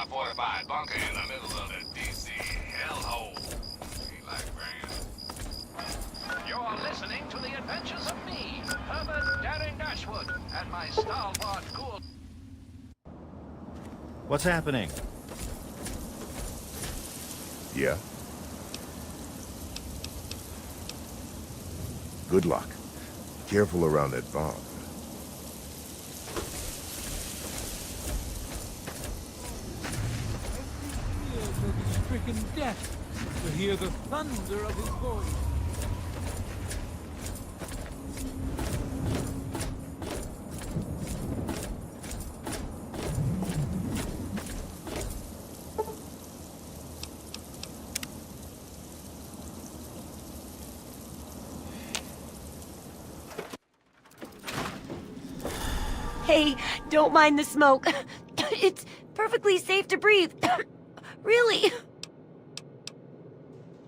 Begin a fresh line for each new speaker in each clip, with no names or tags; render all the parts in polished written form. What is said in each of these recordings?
my fortified bunker in the middle of the DC hellhole. Ain't like grand.
You're listening to the adventures of me, Herbert Daring Dashwood, and my stalwart ghoul.
What's happening?
Yeah? Good luck. Careful around that barn.
Stricken death to hear the thunder of his voice.
Hey, don't mind the smoke. It's perfectly safe to breathe. Really?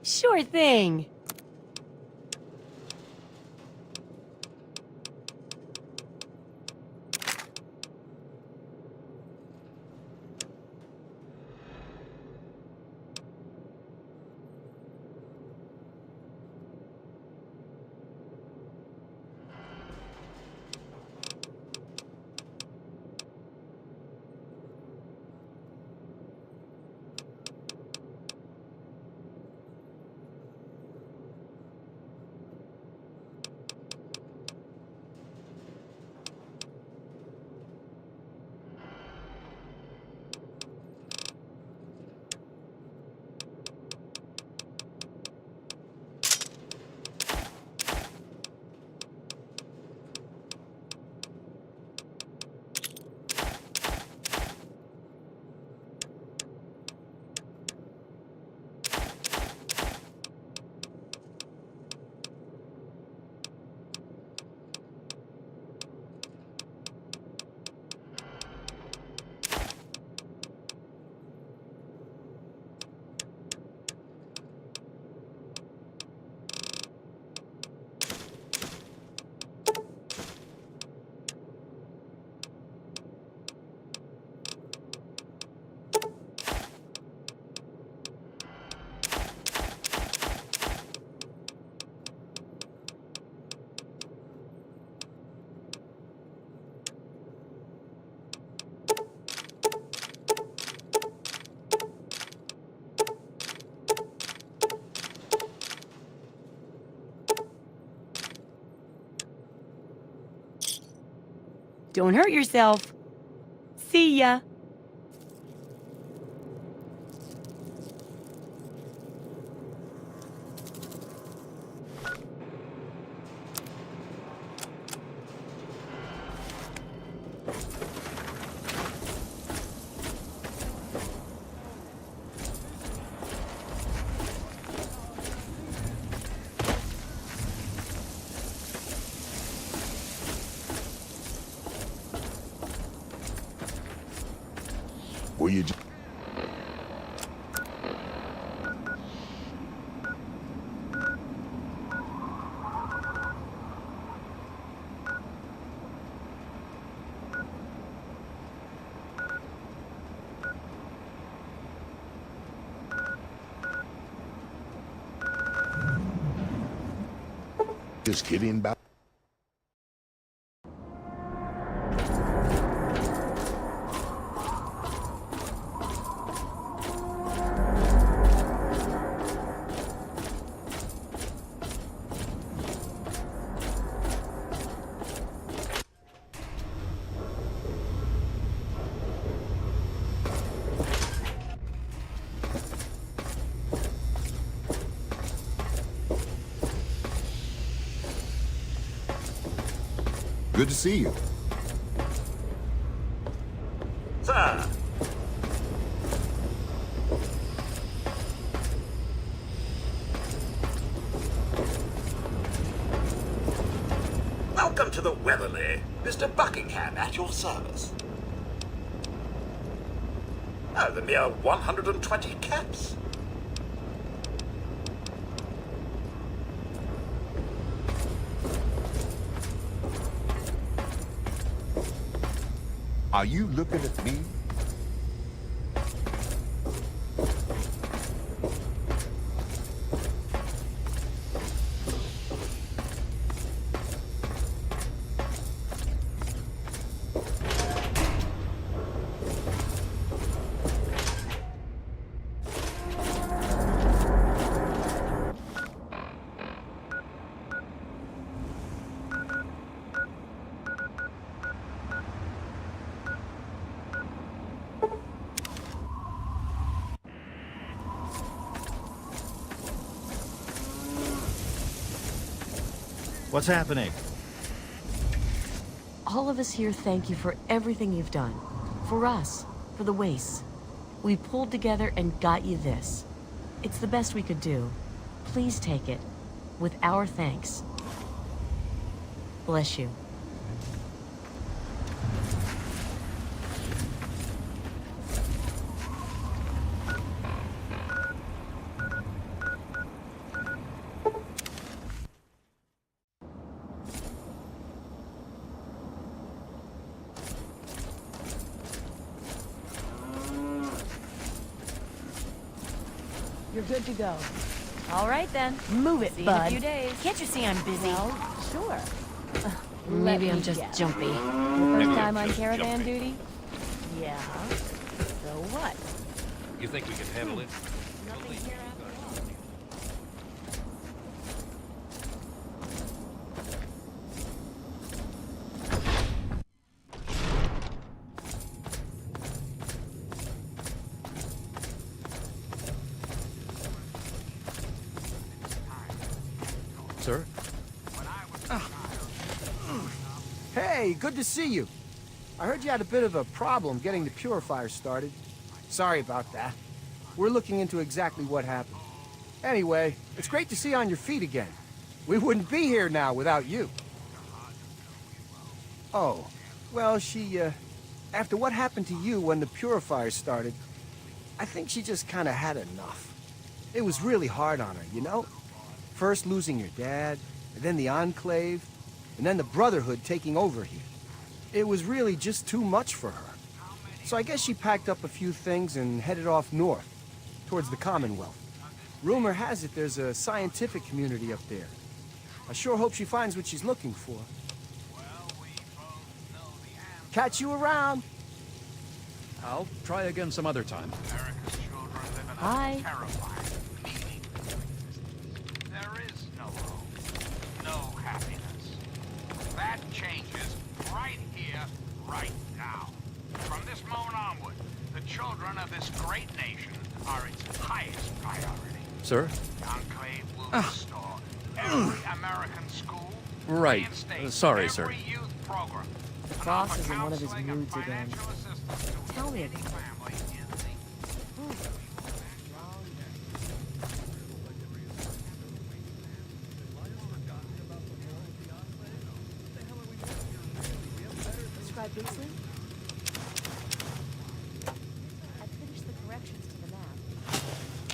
Sure thing. Don't hurt yourself. See ya.
Were you just kidding about? Good to see you.
Sir! Welcome to the Weatherly. Mr. Buckingham at your service. Oh, the mere 120 caps.
Are you looking at me?
What's happening?
All of us here thank you for everything you've done. For us, for the Wastes. We pulled together and got you this. It's the best we could do. Please take it. With our thanks. Bless you.
You're good to go.
All right then.
Move it,
See you in
bud.
a few days.
Can't you see I'm busy?
Well, sure.
Maybe
let
I'm
me
just
guess.
jumpy.
Your first time on
just
caravan
jumpy.
duty? Yeah. So what?
You think we can handle it?
Nothing here after all.
Sir?
Hey, good to see you. I heard you had a bit of a problem getting the purifier started. Sorry about that. We're looking into exactly what happened. Anyway, it's great to see you on your feet again. We wouldn't be here now without you. Oh, well, after what happened to you when the purifier started, I think she just kind of had enough. It was really hard on her, you know? First losing your dad, and then the Enclave, and then the Brotherhood taking over here. It was really just too much for her. So I guess she packed up a few things and headed off north, towards the Commonwealth. Rumor has it there's a scientific community up there. I sure hope she finds what she's looking for. Catch you around.
I'll try again some other time.
America's children live in a
Hi.
terrifying, meaningless existence. There is no hope, no happiness. That changes right here, right now. From this moment onward, the children of this great nation are its highest priority.
Sir?
The Enclave will restore every American school.
Right.
reinstate
Sorry, sir.
every youth program.
The boss is in one of his
Counseling and
moods again.
financial assistance to
Tell me
any
about it.
family in the
Describe Wasteland? I finished the corrections to the map.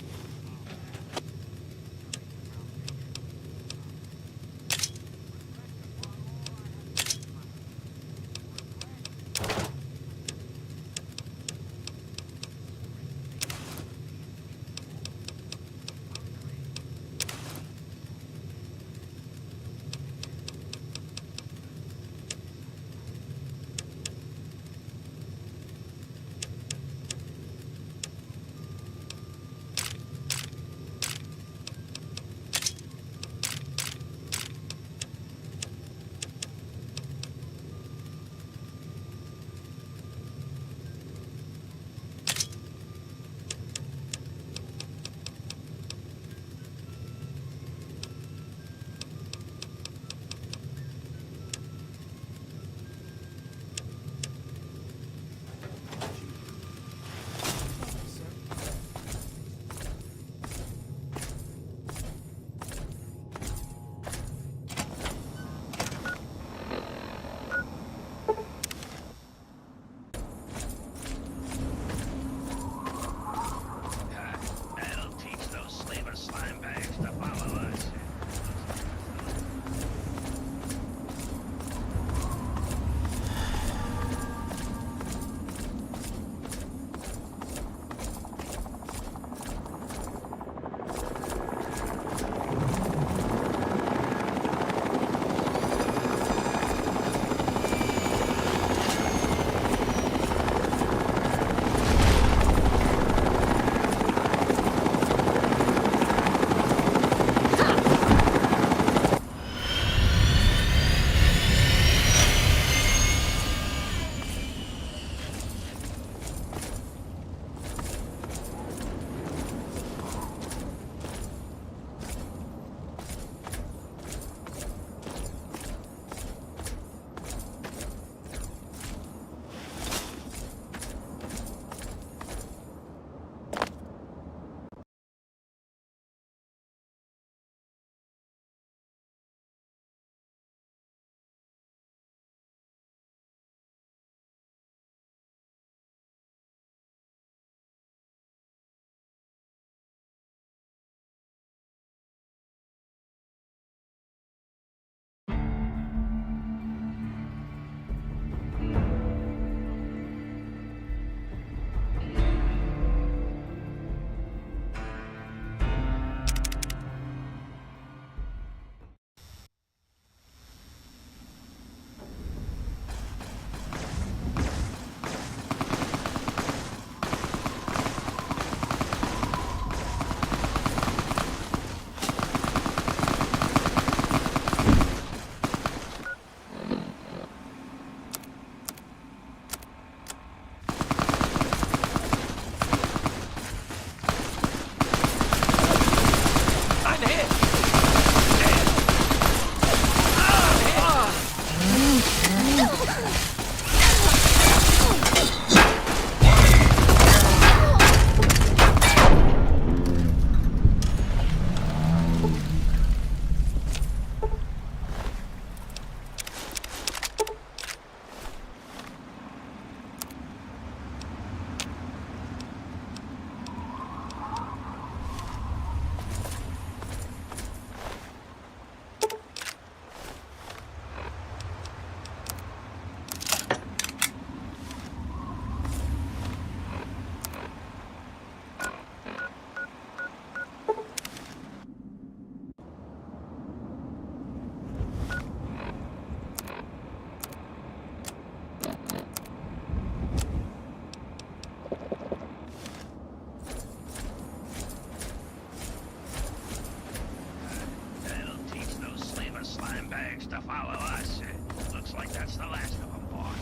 That's the last of them, boss.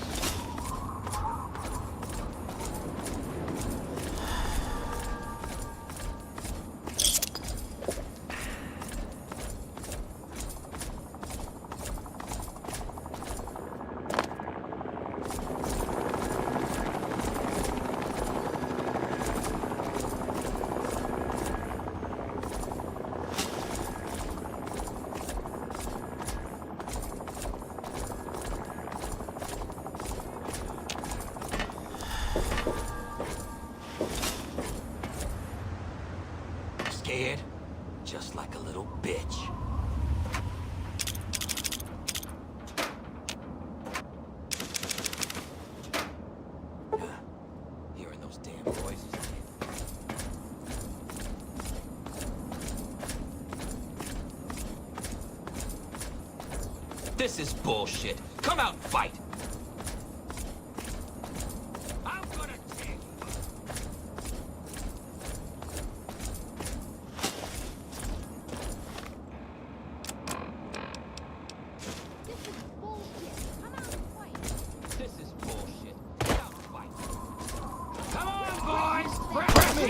Scared? Just like a little bitch. Hearing those damn voices. This is bullshit. Come out and fight. I'm gonna take you. This is bullshit. Come out and fight. Come on, boys! Grab me!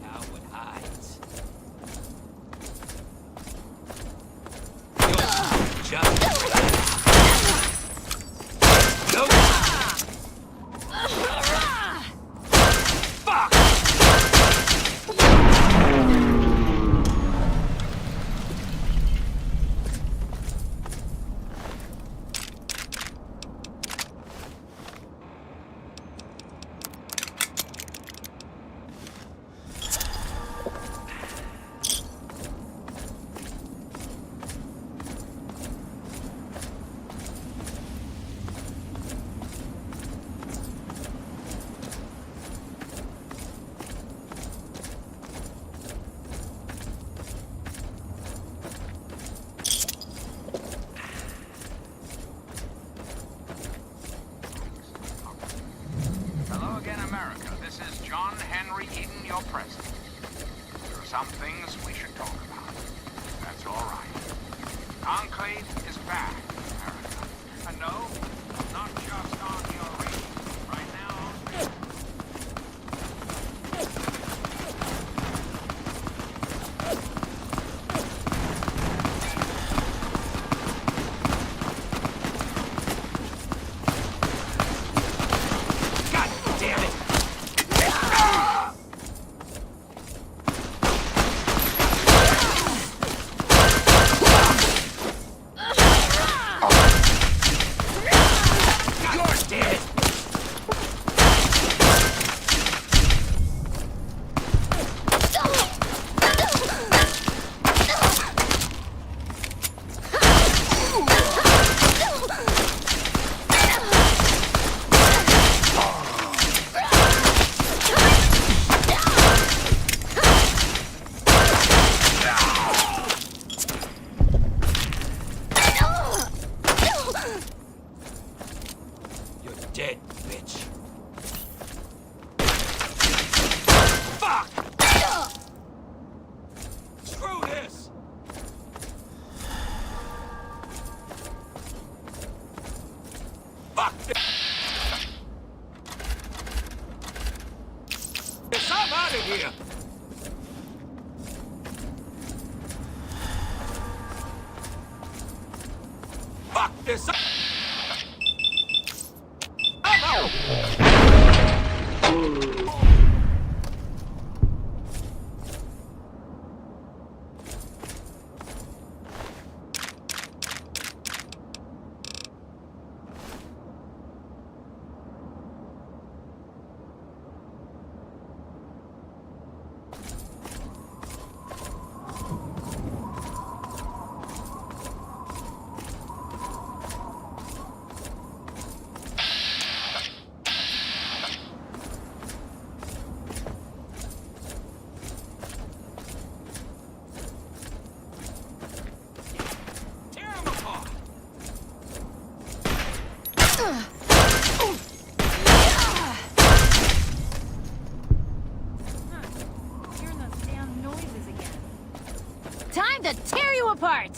Coward hides. Just no. Fuck!
Hello again, America. This is John Henry Eden, your president. There are some things we should talk about. That's all right. Enclave is back, America. And no, not just on your region. Right now,
God damn it! You're dead! You're dead, bitch. Fuck! Screw this! Fuck this! I'm out of here!
this up!
Hearing those damn noises again. Time to tear you apart!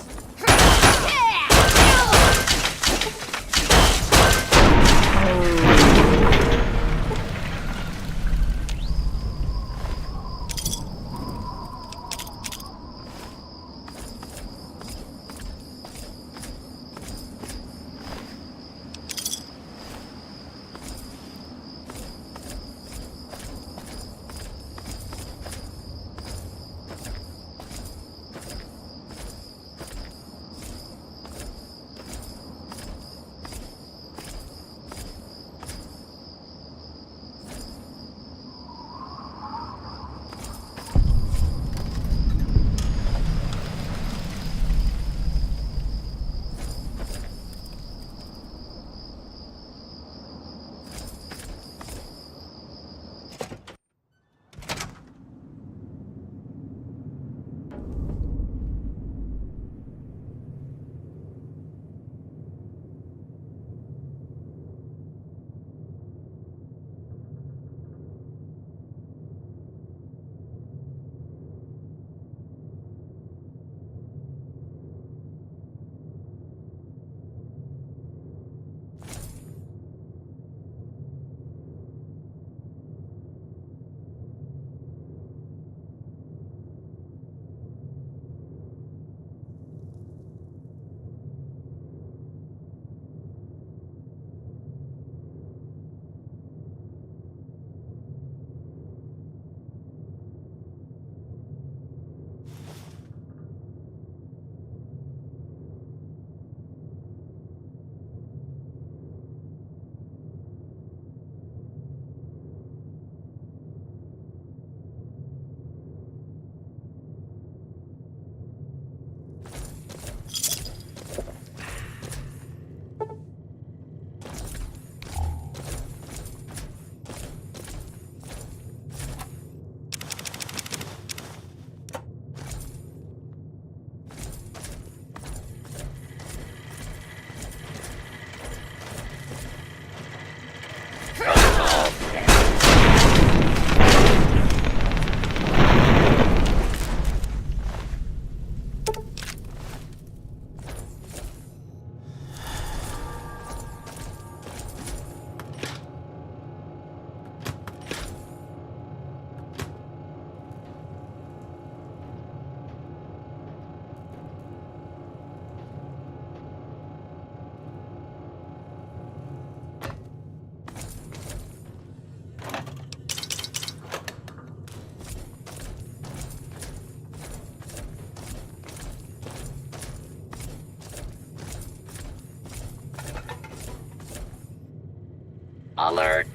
Alert!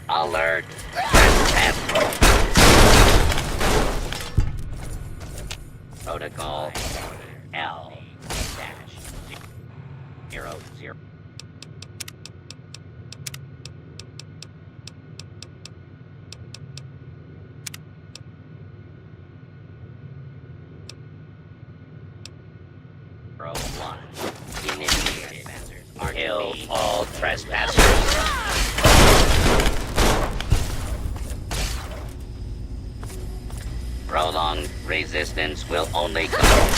Alert! Protocol L-00. One. Initiated. Kill all trespassers. Prolonged resistance will only come.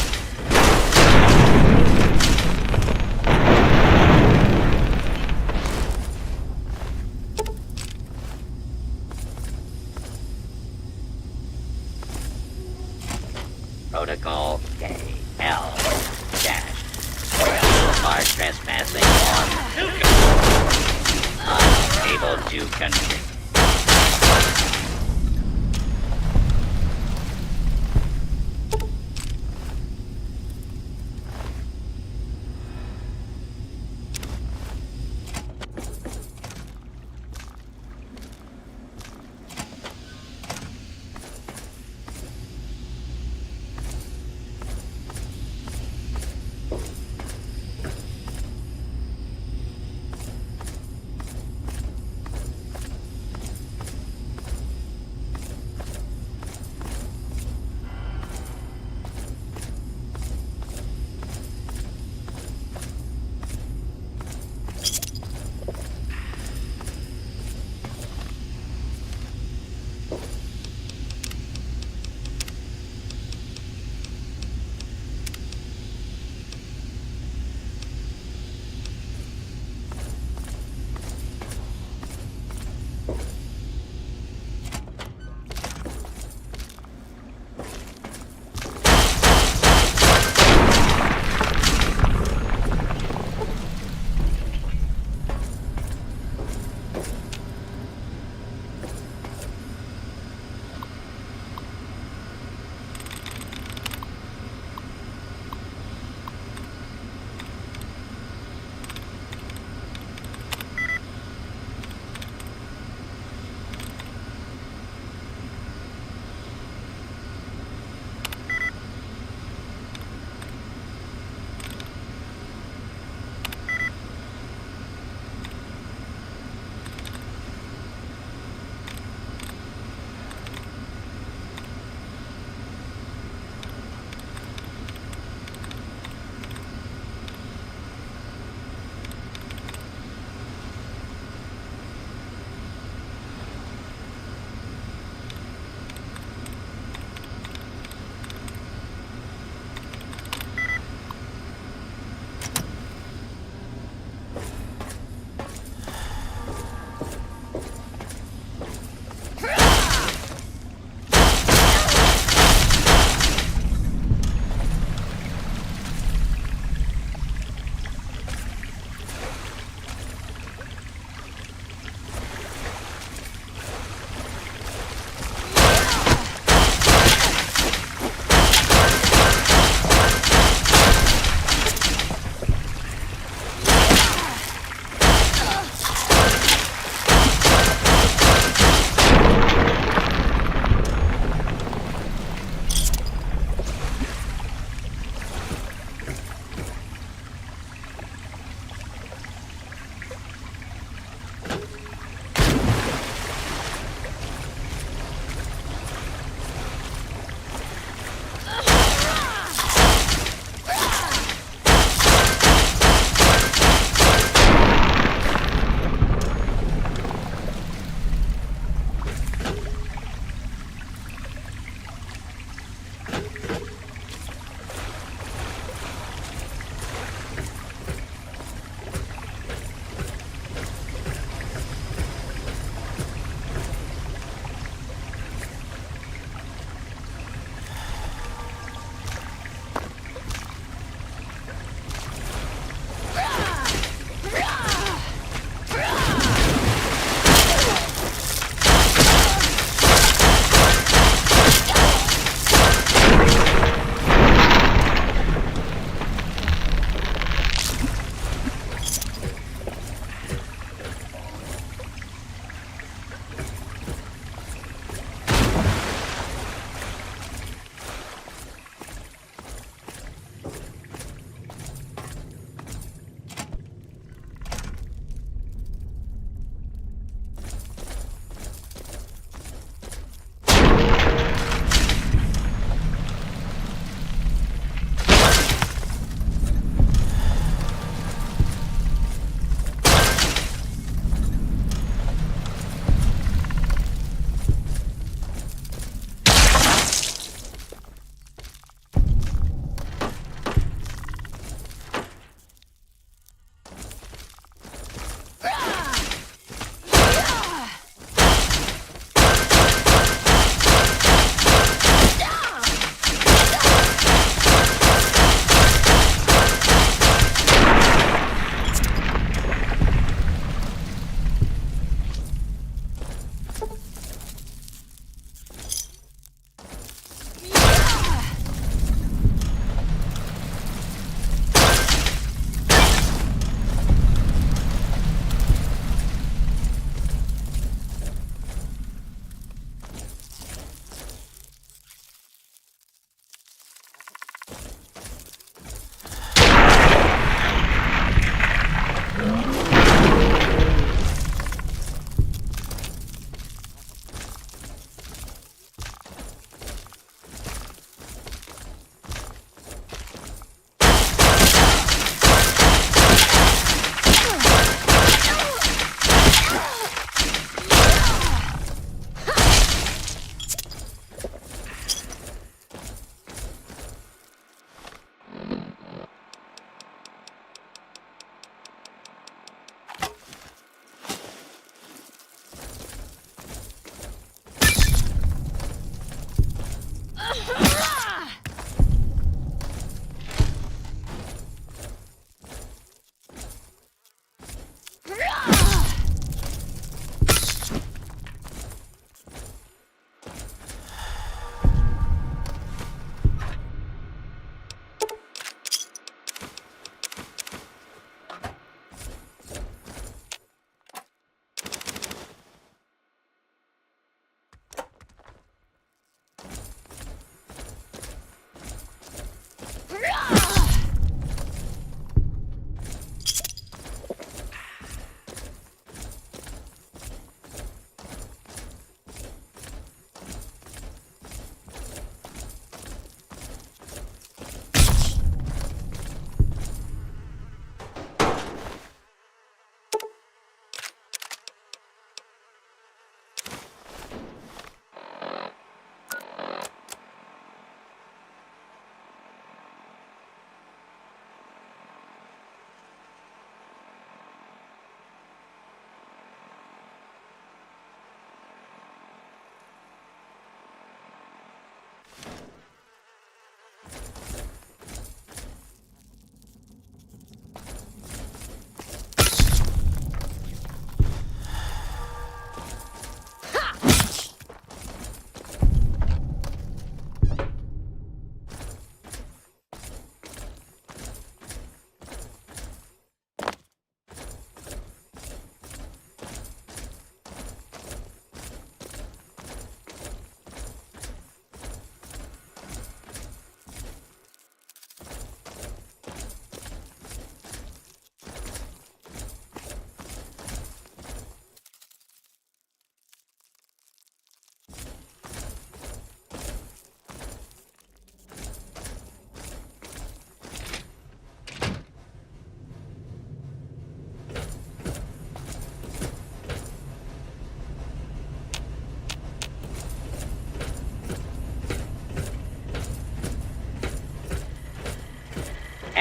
Protocol KL-12. are trespassing on Nuka-cola. Unable to contribute.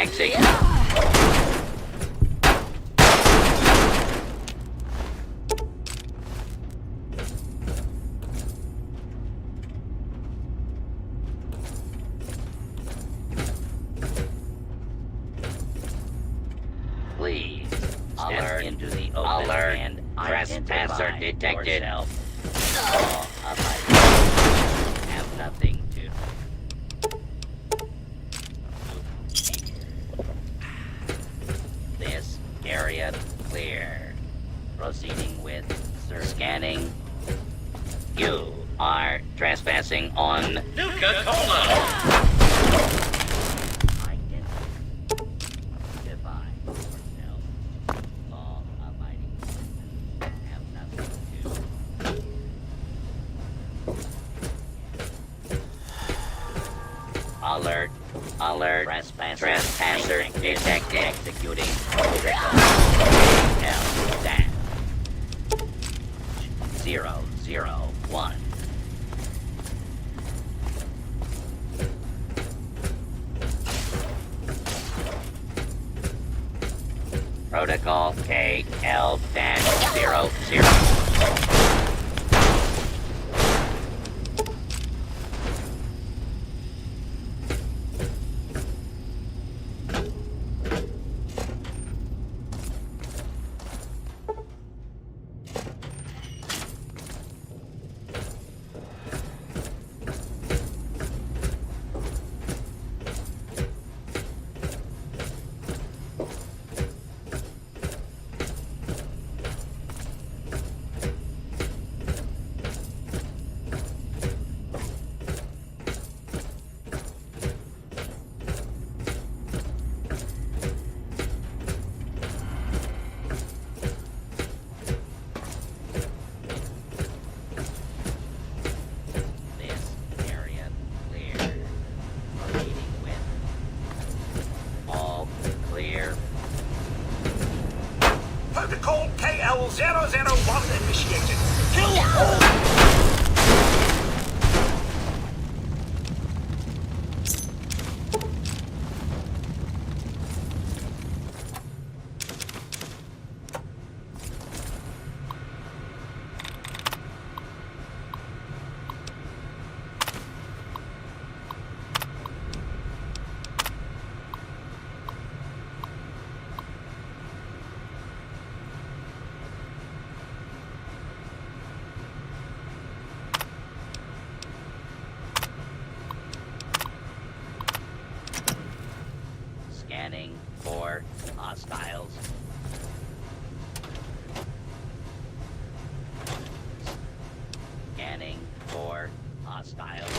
exit. Please step into the open and trespasser detected. All abiding have nothing to. This area clear. Proceeding with scanning. You are trespassing on Nuka-cola. Alert. Alert. Trespasser detected. Executing. L-dash 001. Protocol KL-00.
Protocol KL-001 initiated. Kill all!
Scanning for hostiles. Scanning for hostiles.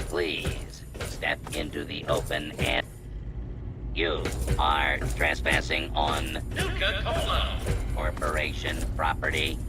Please step into the open and you are trespassing on Nuka-cola Corporation property.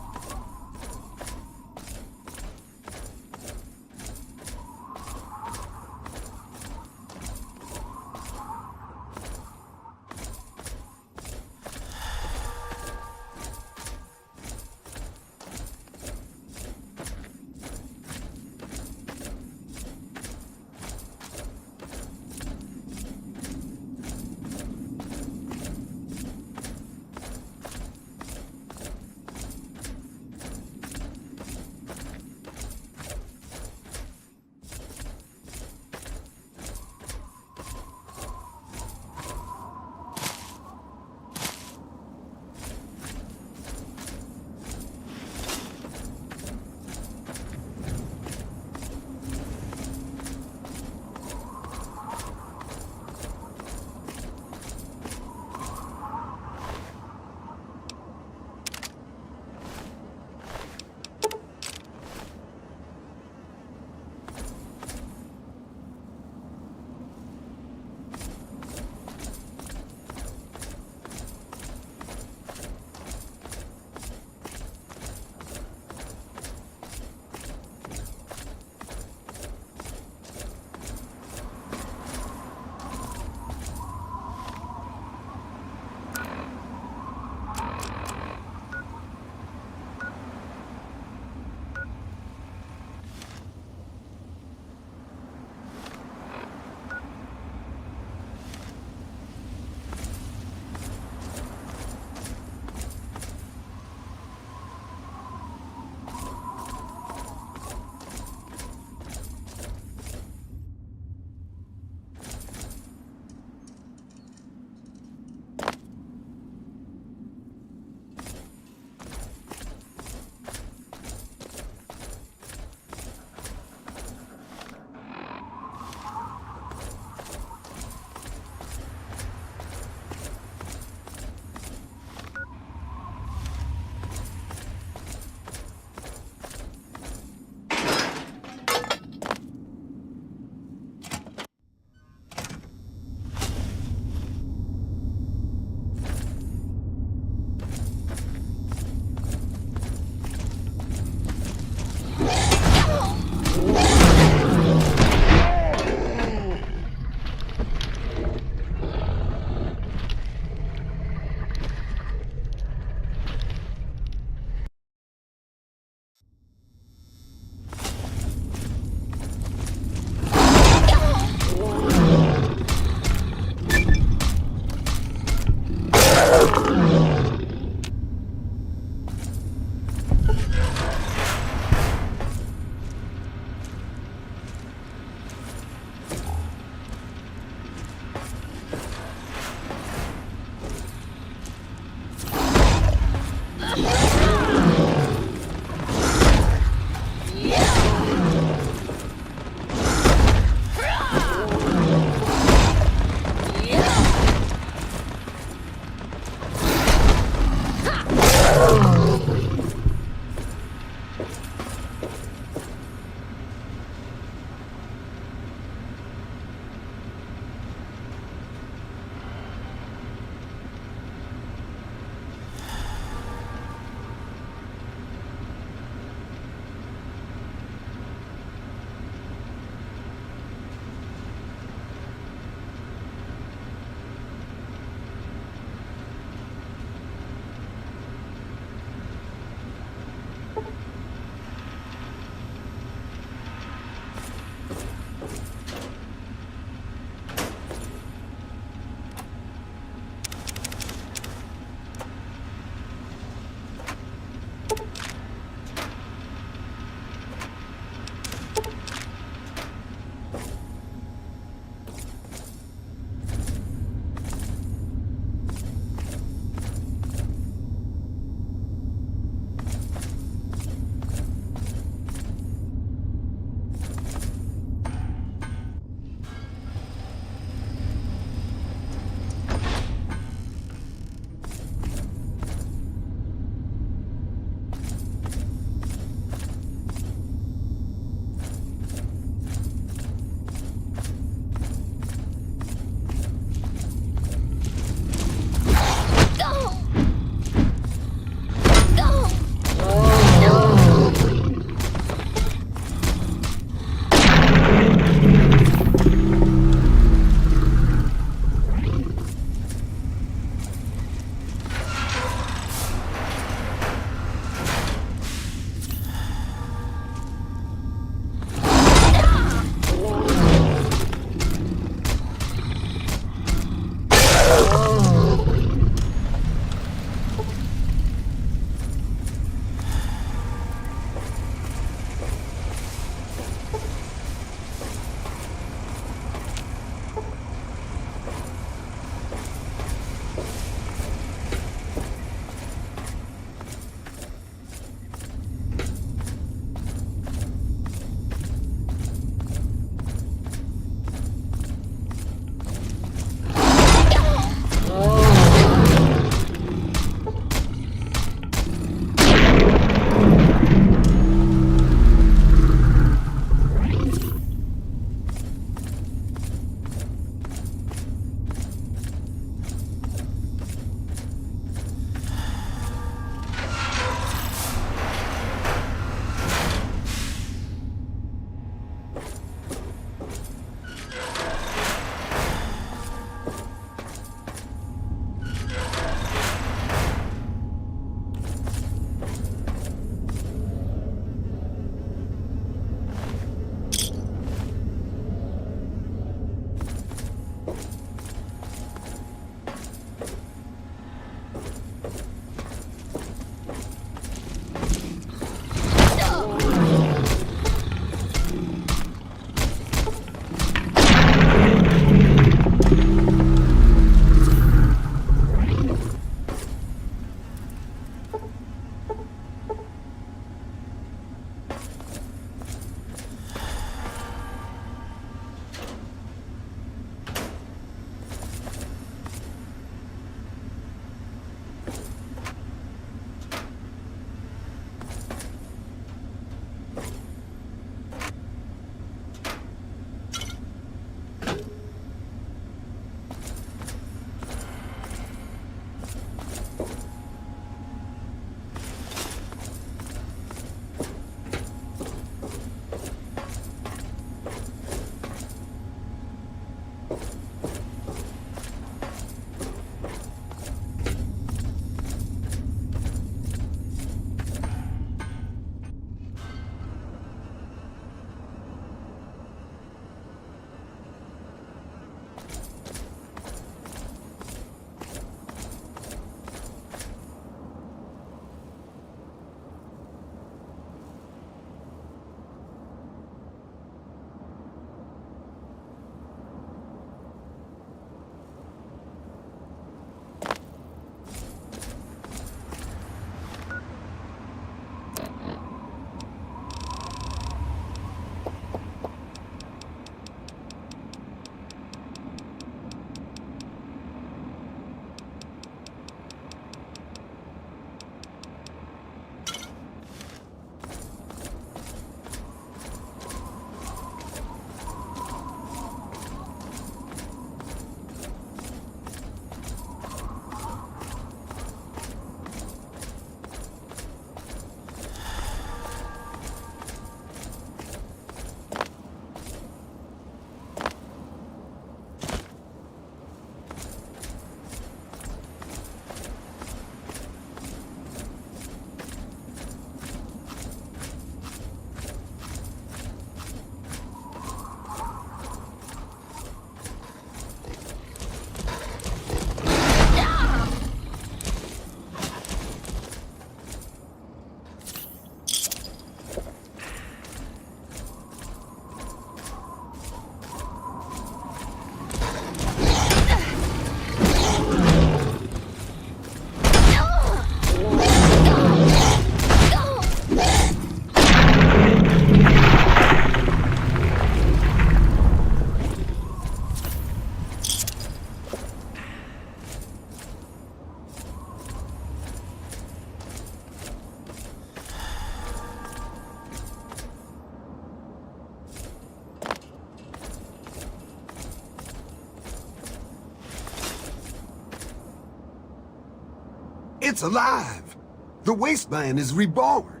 It's alive! The Wasteland is reborn!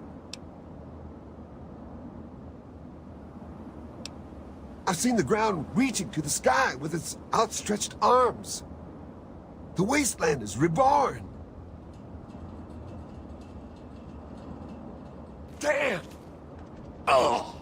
I've seen the ground reaching to the sky with its outstretched arms. The Wasteland is reborn! Damn! Oh!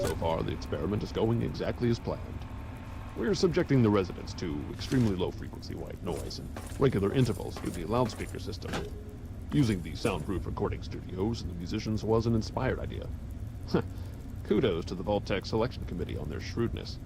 So far, the experiment is going exactly as planned. We're subjecting the residents to extremely low-frequency white noise and regular intervals through the loudspeaker system. Using the soundproof recording studios and the musicians was an inspired idea. Kudos to the Vault-Tec Selection Committee on their shrewdness.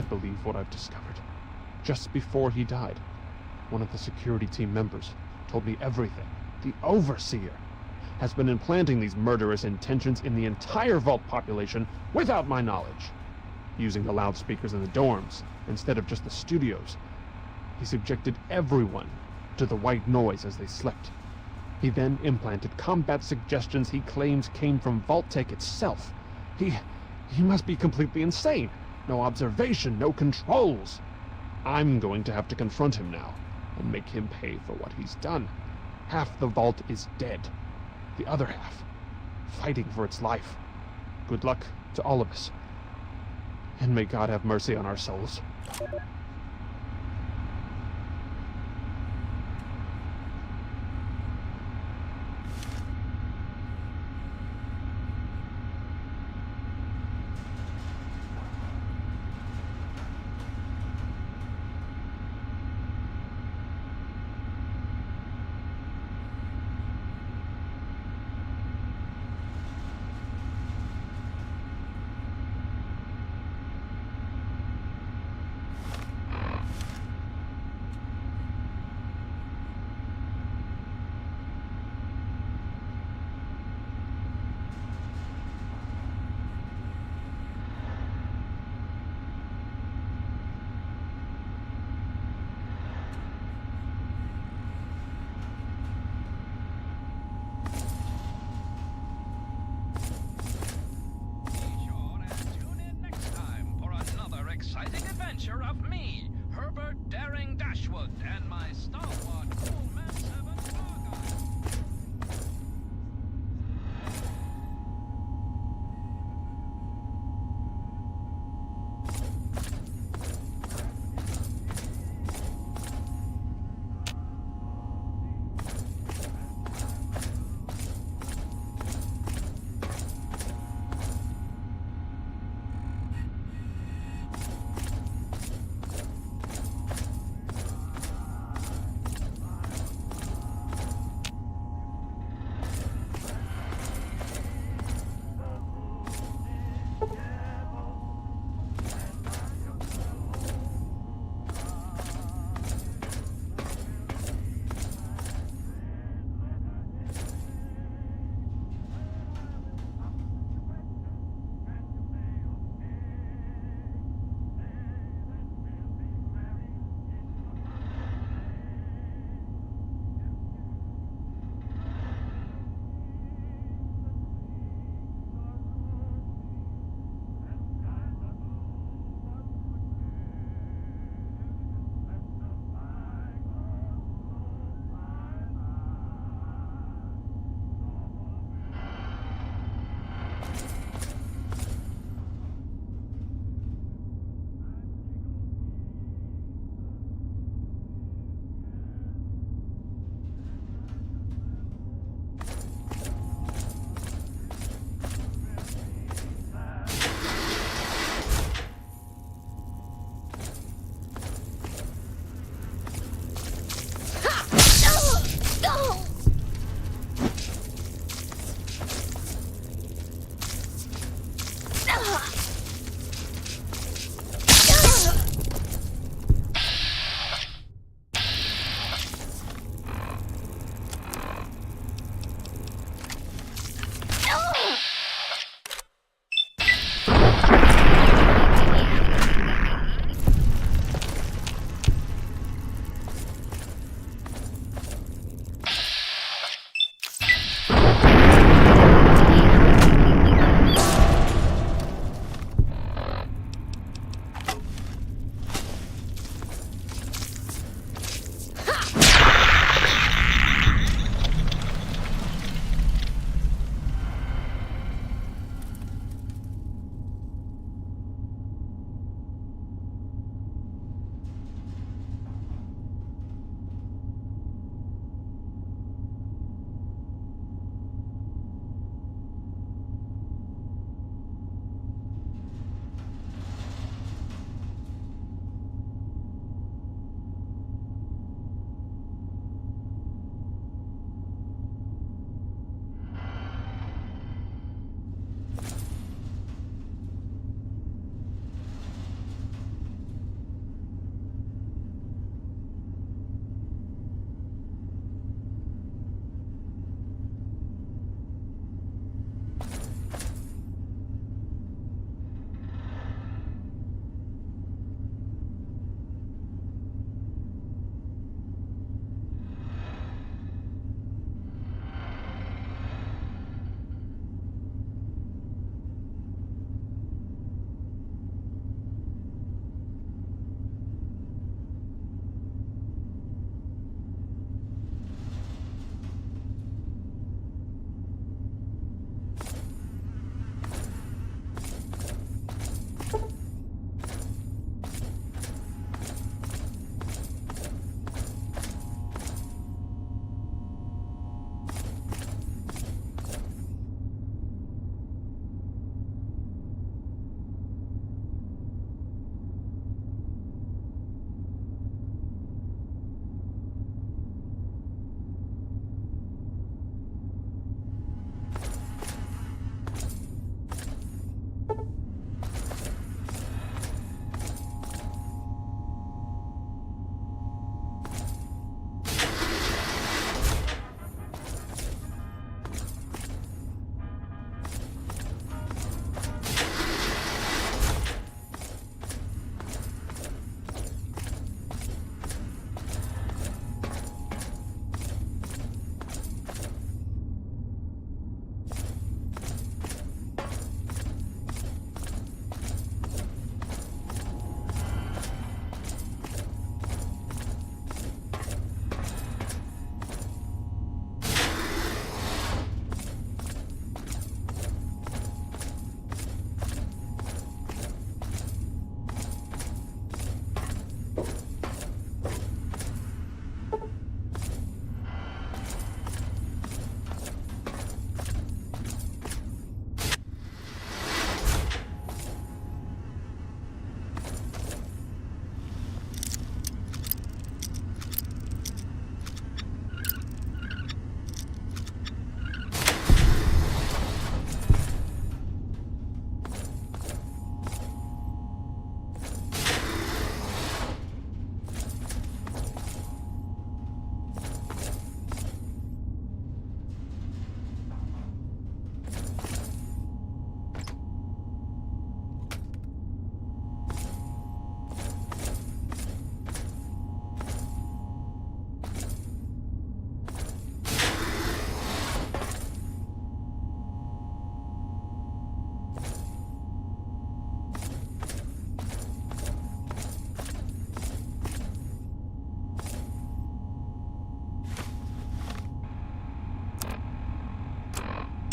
can't believe what I've discovered. Just before he died, one of the security team members told me everything. The Overseer has been implanting these murderous intentions in the entire Vault population without my knowledge. Using the loudspeakers in the dorms instead of just the studios, he subjected everyone to the white noise as they slept. He then implanted combat suggestions he claims came from Vault-Tec itself. He must be completely insane. No observation, no controls. I'm going to have to confront him now and make him pay for what he's done. Half the Vault is dead. The other half, fighting for its life. Good luck to all of us. And may God have mercy on our souls.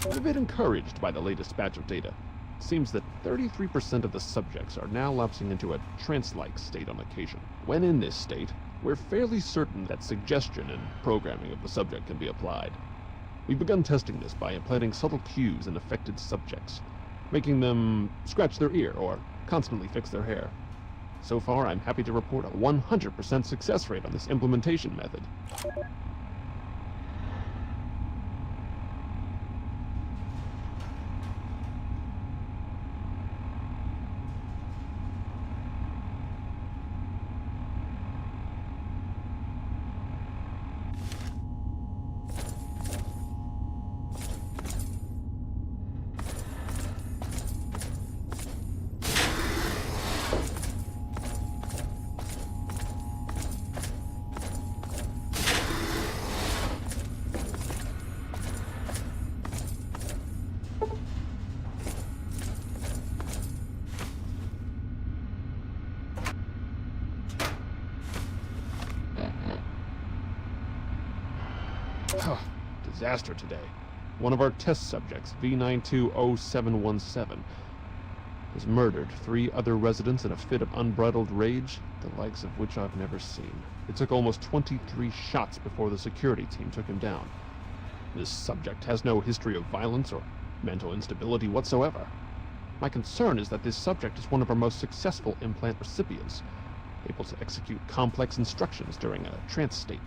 I'm a bit encouraged by the latest batch of data. It seems that 33% of the subjects are now lapsing into a trance-like state on occasion. When in this state, we're fairly certain that suggestion and programming of the subject can be applied. We've begun testing this by implanting subtle cues in affected subjects, making them scratch their ear or constantly fix their hair. So far, I'm happy to report a 100% success rate on this implementation method. Disaster today. One of our test subjects, V920717, has murdered 3 other residents in a fit of unbridled rage, the likes of which I've never seen. It took almost 23 shots before the security team took him down. This subject has no history of violence or mental instability whatsoever. My concern is that this subject is one of our most successful implant recipients, able to execute complex instructions during a trance state.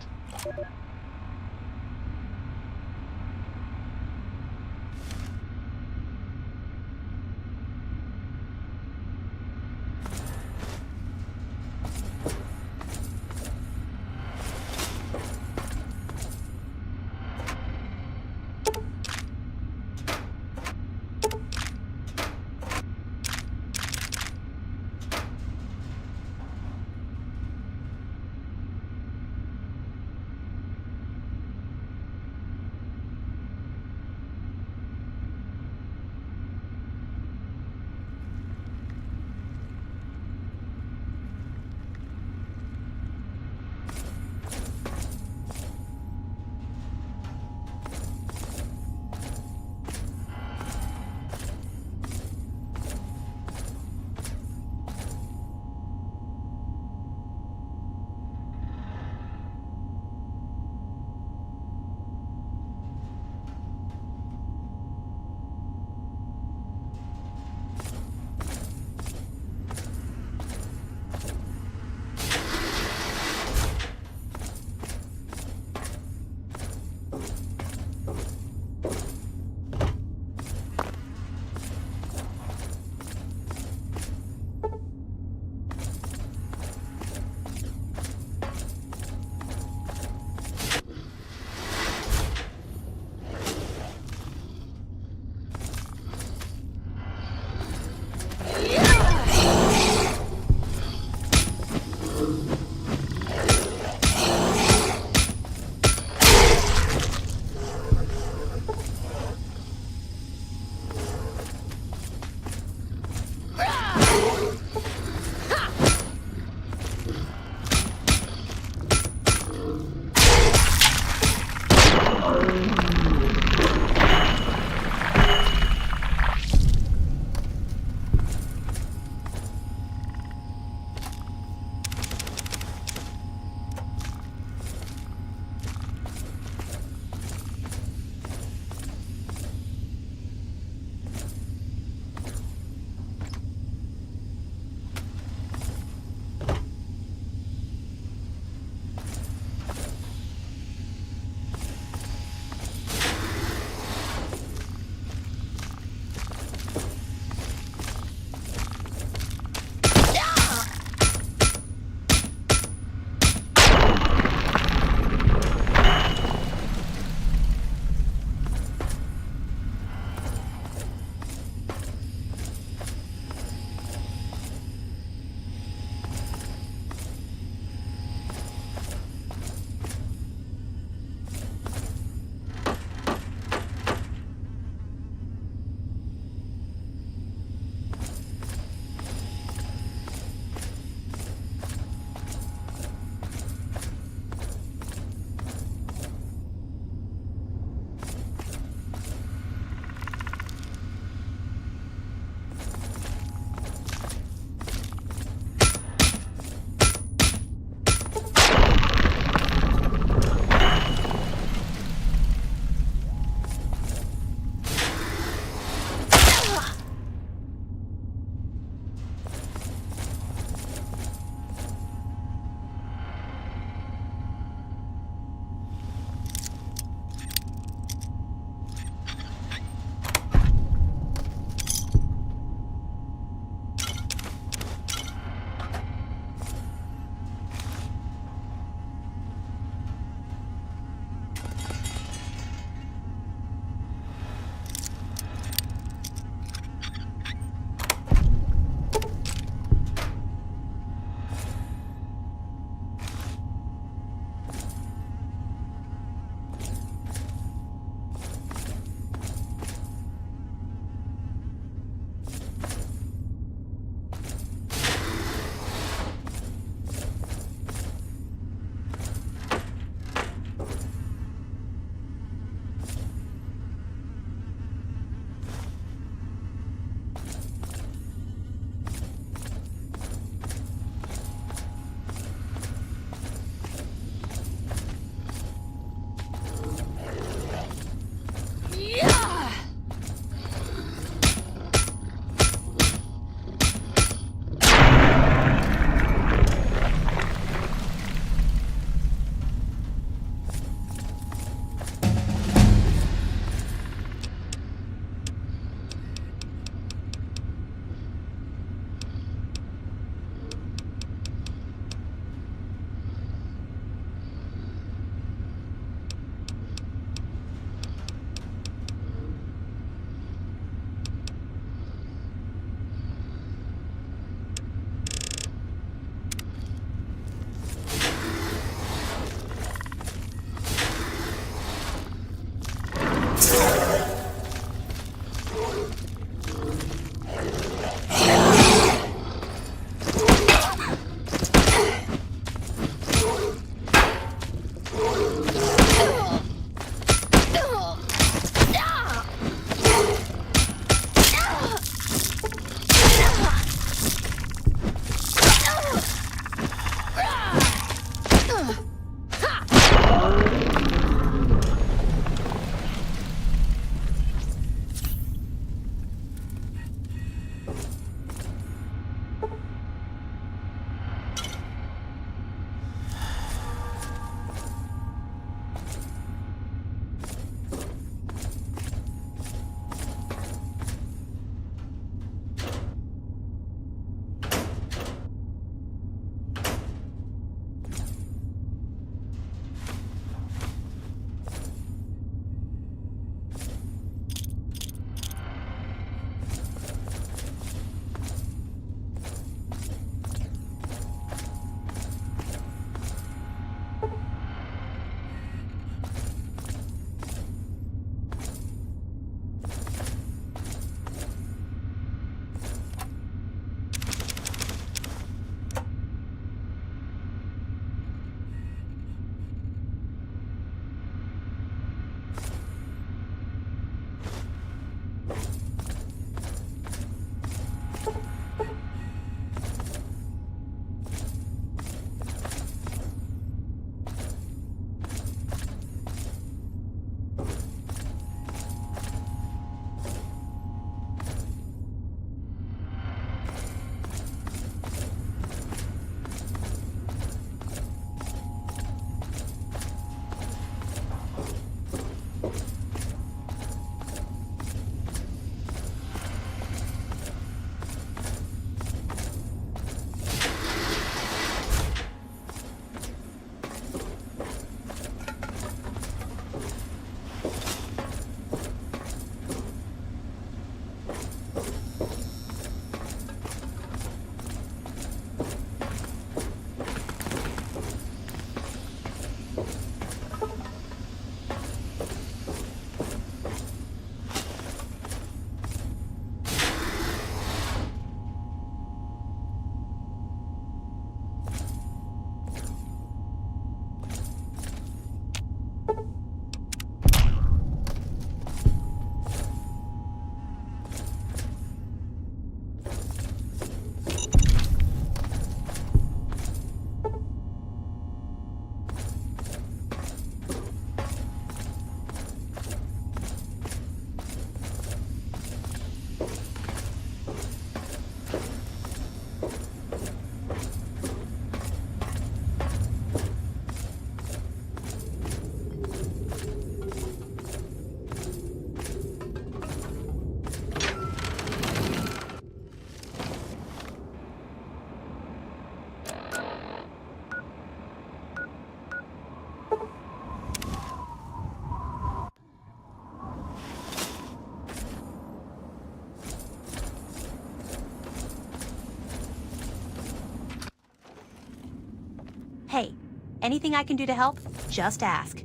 Hey, anything I can do to help? Just ask.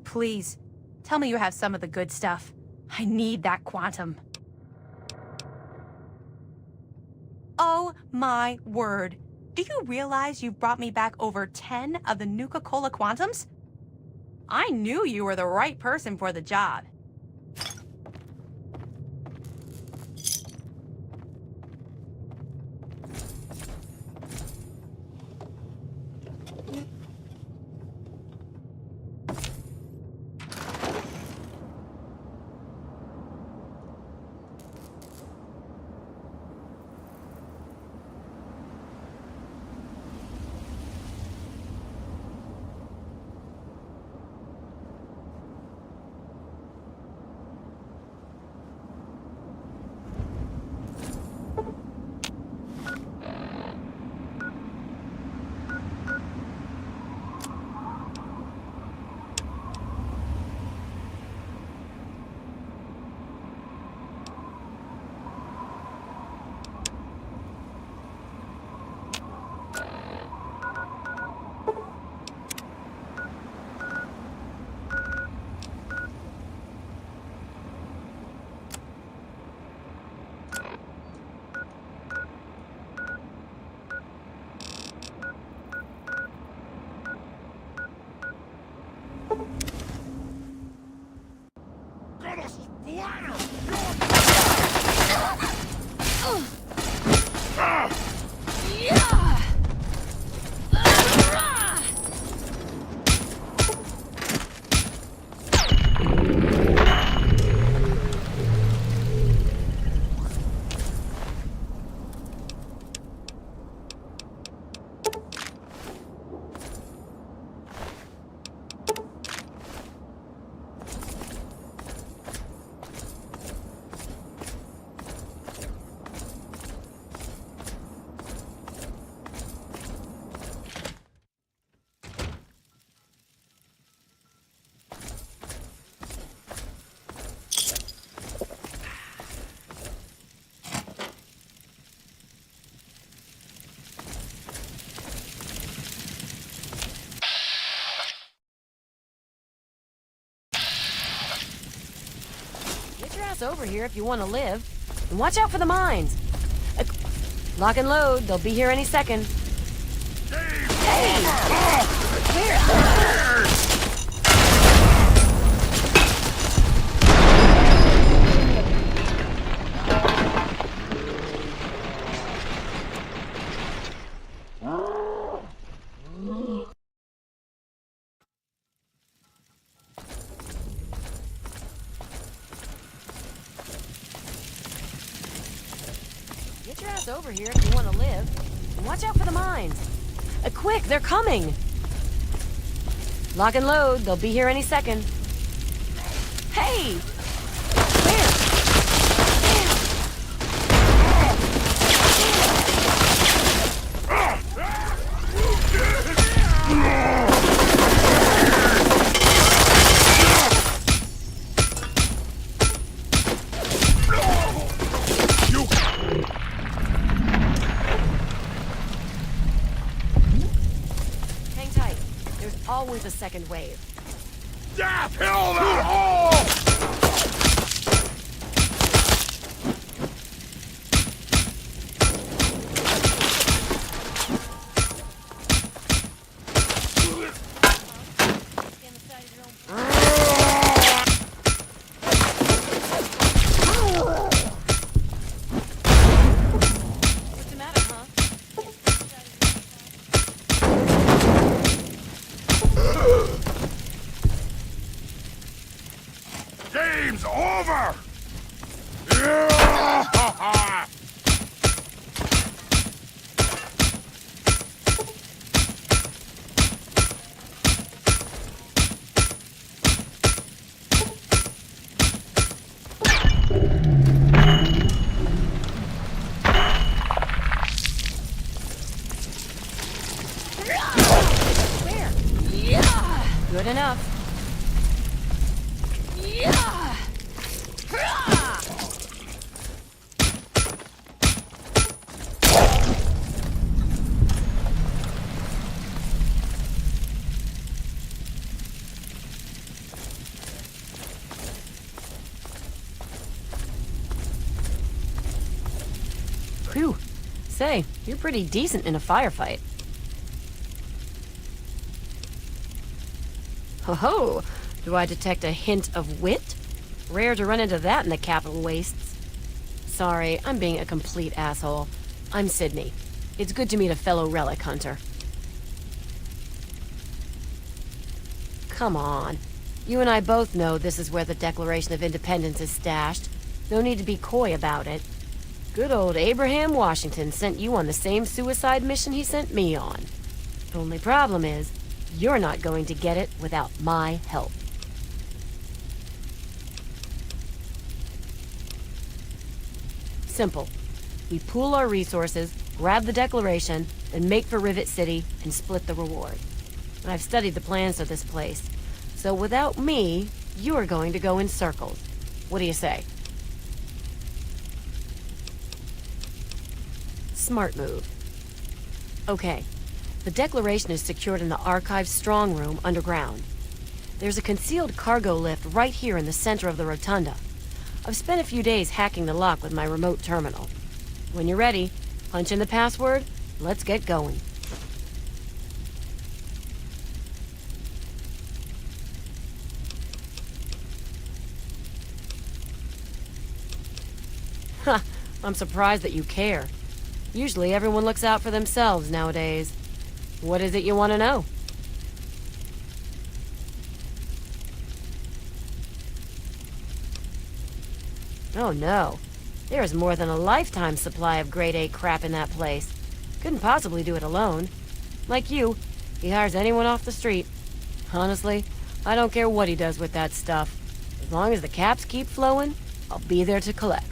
Please, tell me you have some of the good stuff. I need that quantum. Oh my word. Do you realize you've brought me back over 10 of the Nuka-cola quantums? I knew you were the right person for the job.
Over here if you want to live. And watch out for the mines. Lock and load. They'll be here any second. Hey! Get your ass over here if you want to live. And watch out for the mines. Quick, they're coming! Lock and load. They'll be here any second. Hey! Where?
second wave.
Death! Kill them all!
What's the matter, huh?
Game's over!
Where? Good enough.
Whew. Say, you're pretty decent in a firefight. Ho-ho! Do I detect a hint of wit? Rare to run into that in the capital wastes. Sorry, I'm being a complete asshole. I'm Sydney. It's good to meet a fellow relic hunter. Come on. You and I both know this is where the Declaration of Independence is stashed. No need to be coy about it. Good old Abraham Washington sent you on the same suicide mission he sent me on. Only problem is, you're not going to get it without my help. Simple. We pool our resources, grab the Declaration, then make for Rivet City and split the reward. I've studied the plans for this place, so without me, you're going to go in circles. What do you say? Smart move. Okay. The Declaration is secured in the Archive's strong room underground. There's a concealed cargo lift right here in the center of the rotunda. I've spent a few days hacking the lock with my remote terminal. When you're ready, punch in the password, let's get going. Ha! I'm surprised that you care. Usually everyone looks out for themselves nowadays. What is it you want to know? Oh no. There is more than a lifetime supply of grade A crap in that place. Couldn't possibly do it alone. Like you, he hires anyone off the street. Honestly, I don't care what he does with that stuff. As long as the caps keep flowing, I'll be there to collect.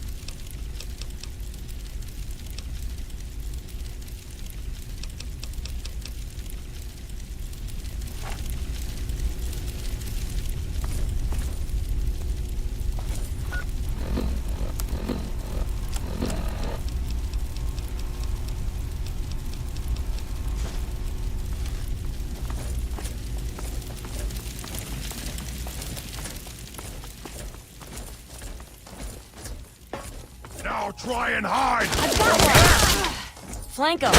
Now try and hide!
Flank him!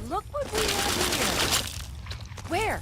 Look what we have here! Where?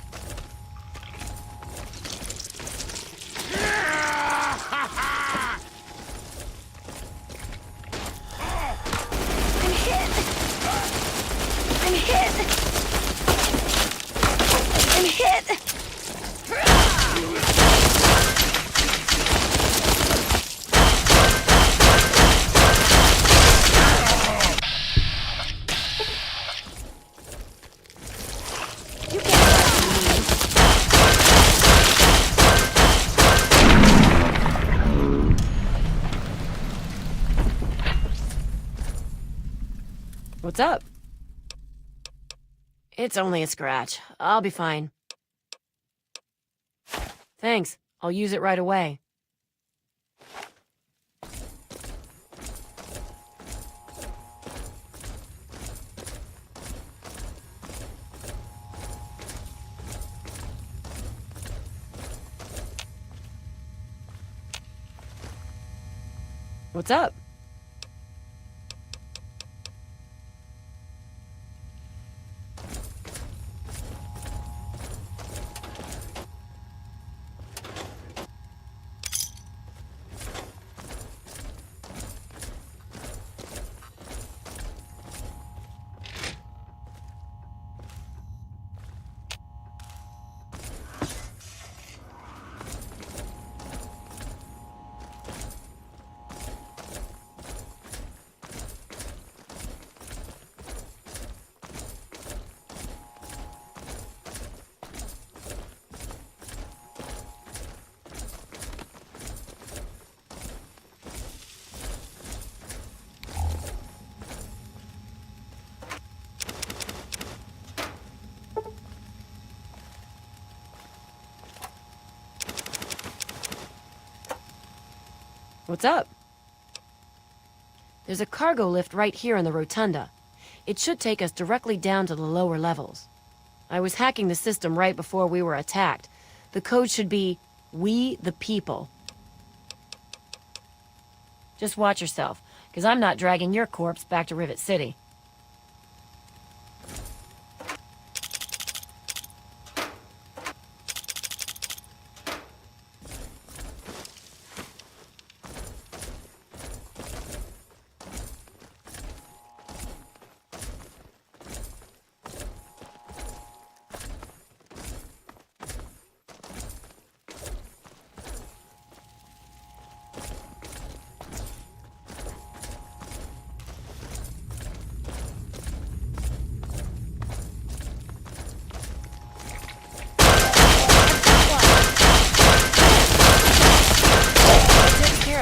What's up? It's only a scratch. I'll be fine. Thanks. I'll use it right away. What's up? What's up? There's a cargo lift right here in the rotunda. It should take us directly down to the lower levels. I was hacking the system right before we were attacked. The code should be, "We the people." Just watch yourself, because I'm not dragging your corpse back to Rivet City.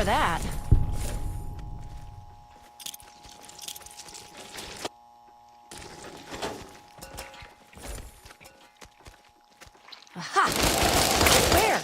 That. Aha! Where?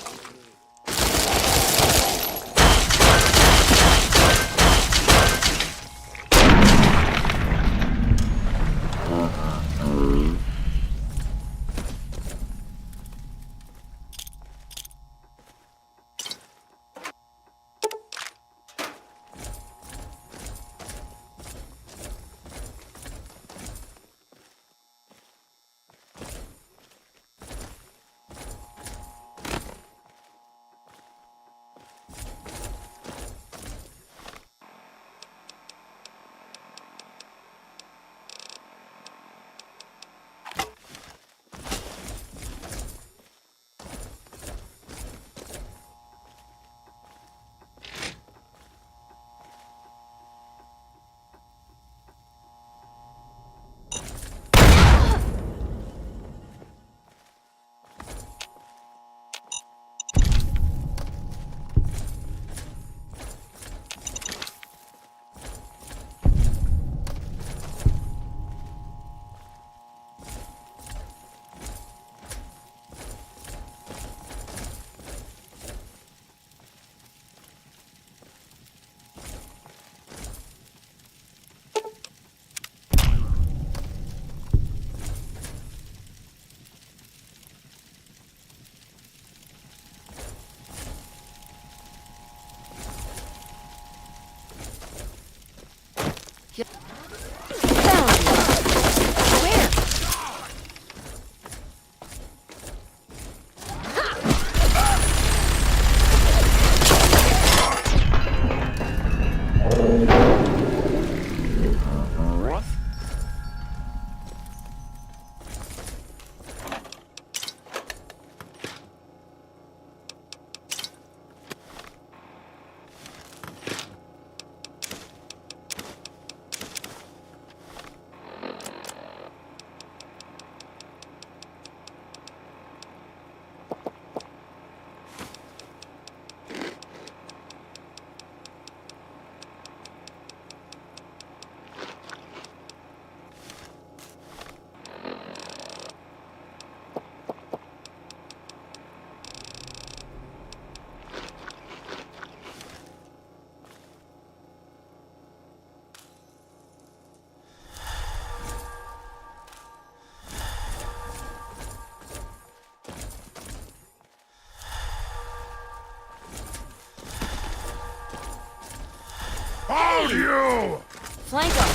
Found you!
Flank him!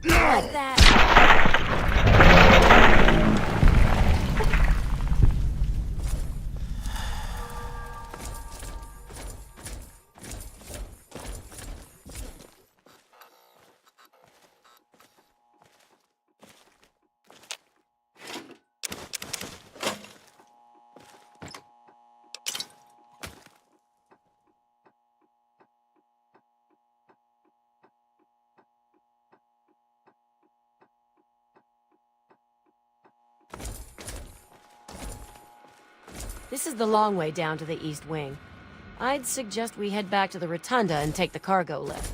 Like that. This is the long way down to the east wing. I'd suggest we head back to the rotunda and take the cargo lift.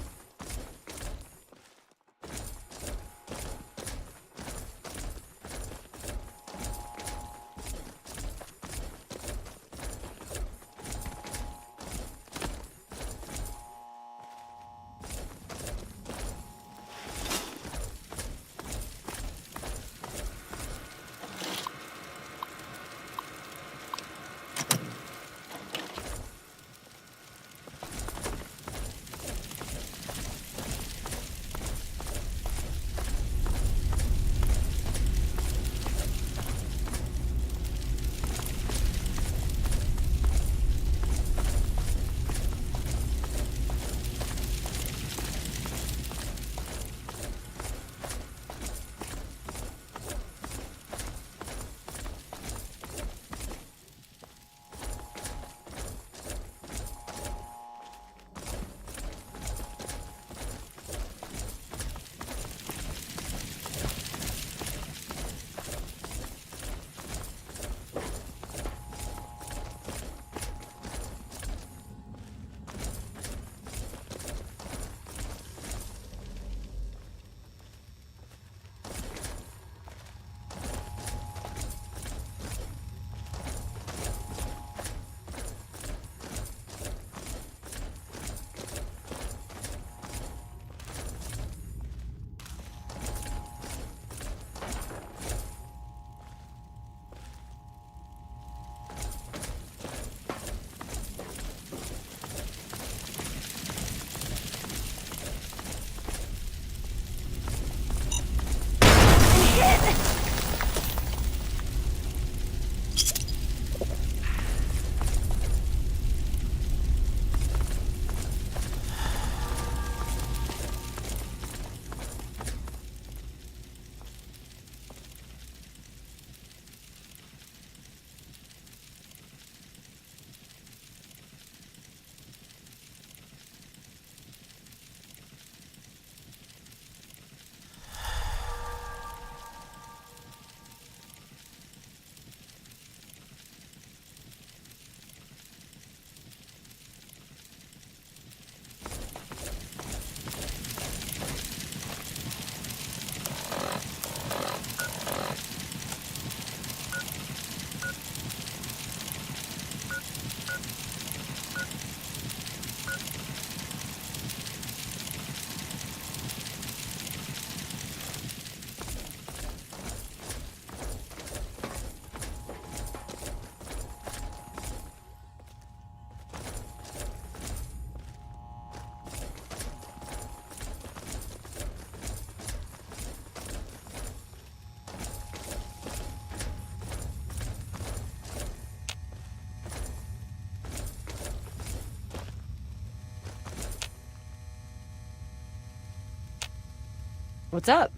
What's up?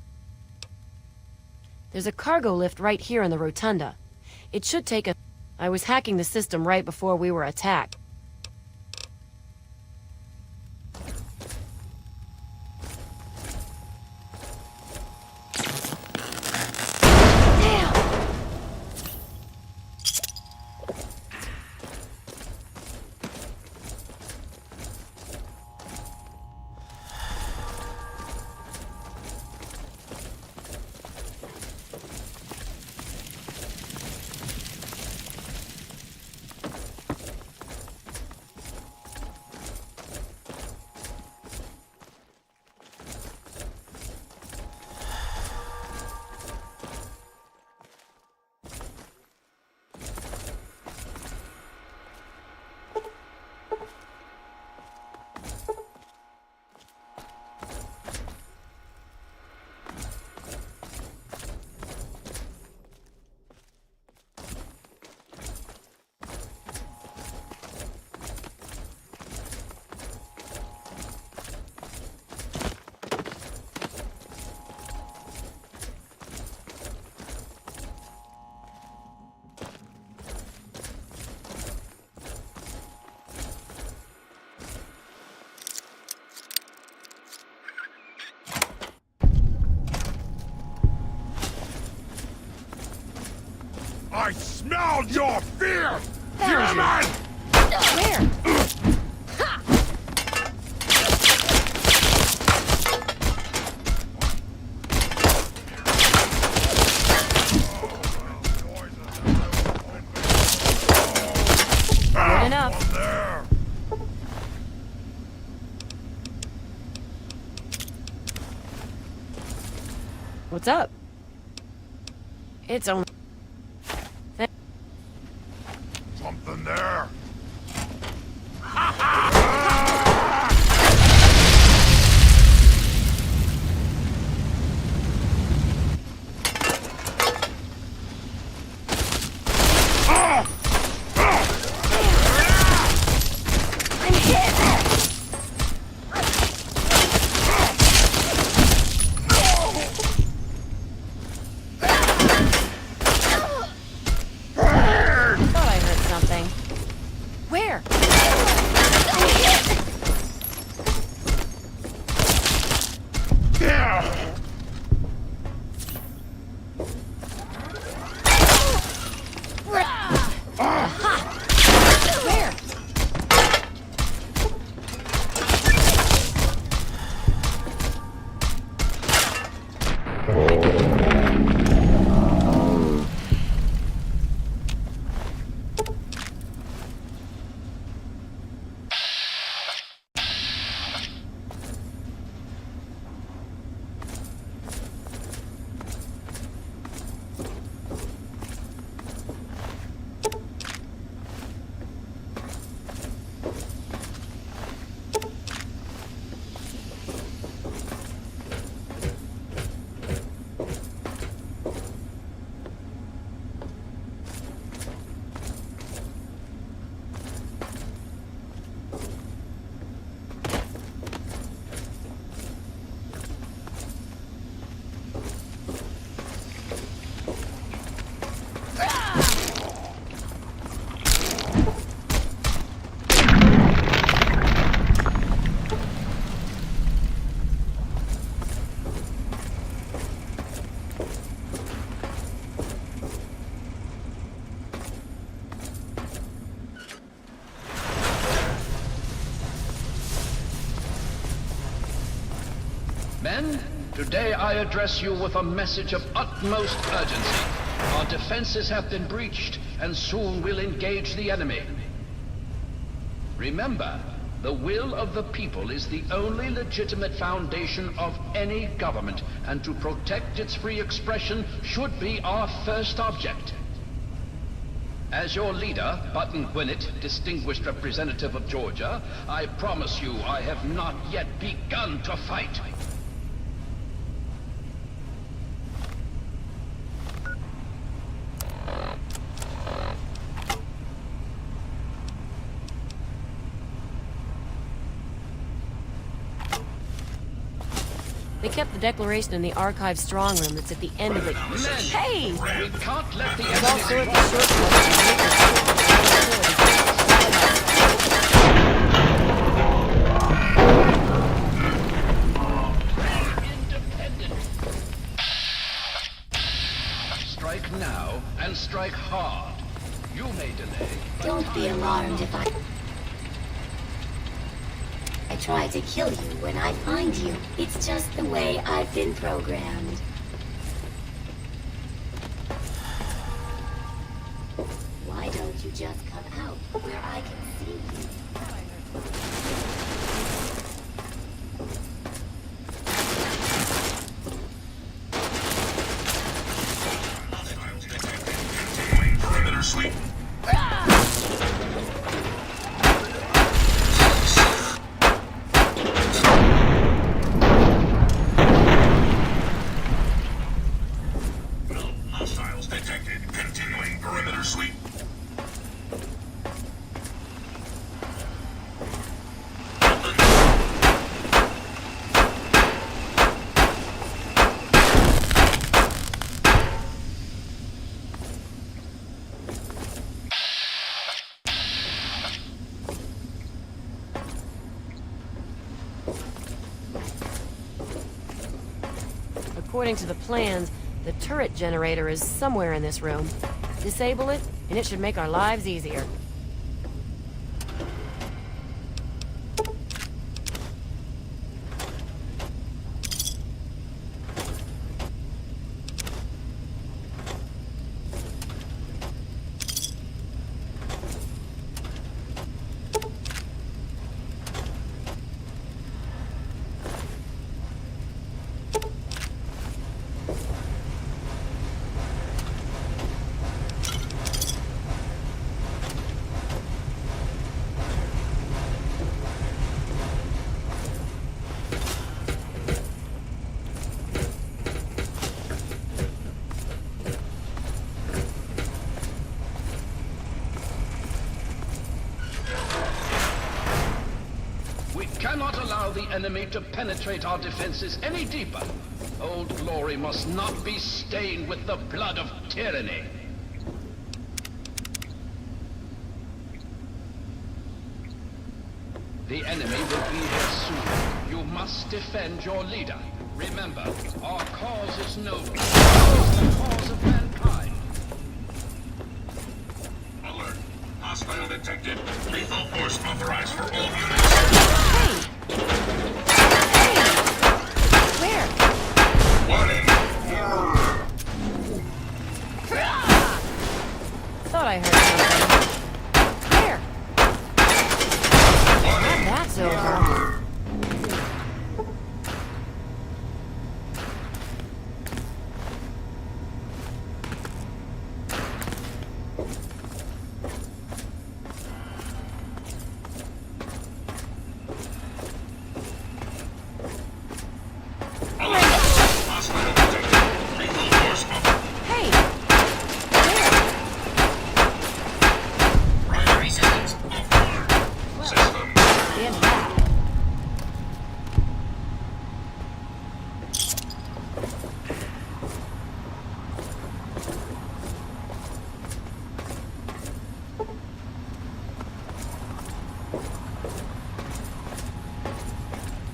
There's a cargo lift right here in the rotunda. It should take us... I was hacking the system right before we were attacked.
I smell your fear!
Found
Human!
Where? Good enough.
There!
What's up? It's only...
Something there.
I'm hit! Thought I heard something. Where? Where?
Men, today I address you with a message of utmost urgency. Our defenses have been breached, and soon we'll engage the enemy. Remember, the will of the people is the only legitimate foundation of any government, and to protect its free expression should be our first object. As your leader, Button Gwinnett, distinguished representative of Georgia, I promise you I have not yet begun to fight.
They kept the declaration in the archive strong room that's at the end of the... Hey!
We can't let the
There's all
enemy...
sorts of
Independent. Strike now and strike hard. You may delay.
Don't be alarmed if I try to kill you when I find you. It's just the way I've been programmed. Why don't you just come out where I can see you?
Perimeter sweep. Hostiles detected. Continuing perimeter sweep.
According to the plans, the turret generator is somewhere in this room. Disable it, and it should make our lives easier.
Cannot allow the enemy to penetrate our defenses any deeper. Old Glory must not be stained with the blood of tyranny. The enemy will be here soon. You must defend your leader. Remember, our cause is noble. It's the cause of mankind.
Alert. Hostile detected. Lethal force authorized for all units.
Where?
Warning.
Thought I heard something. Where? Glad that's over.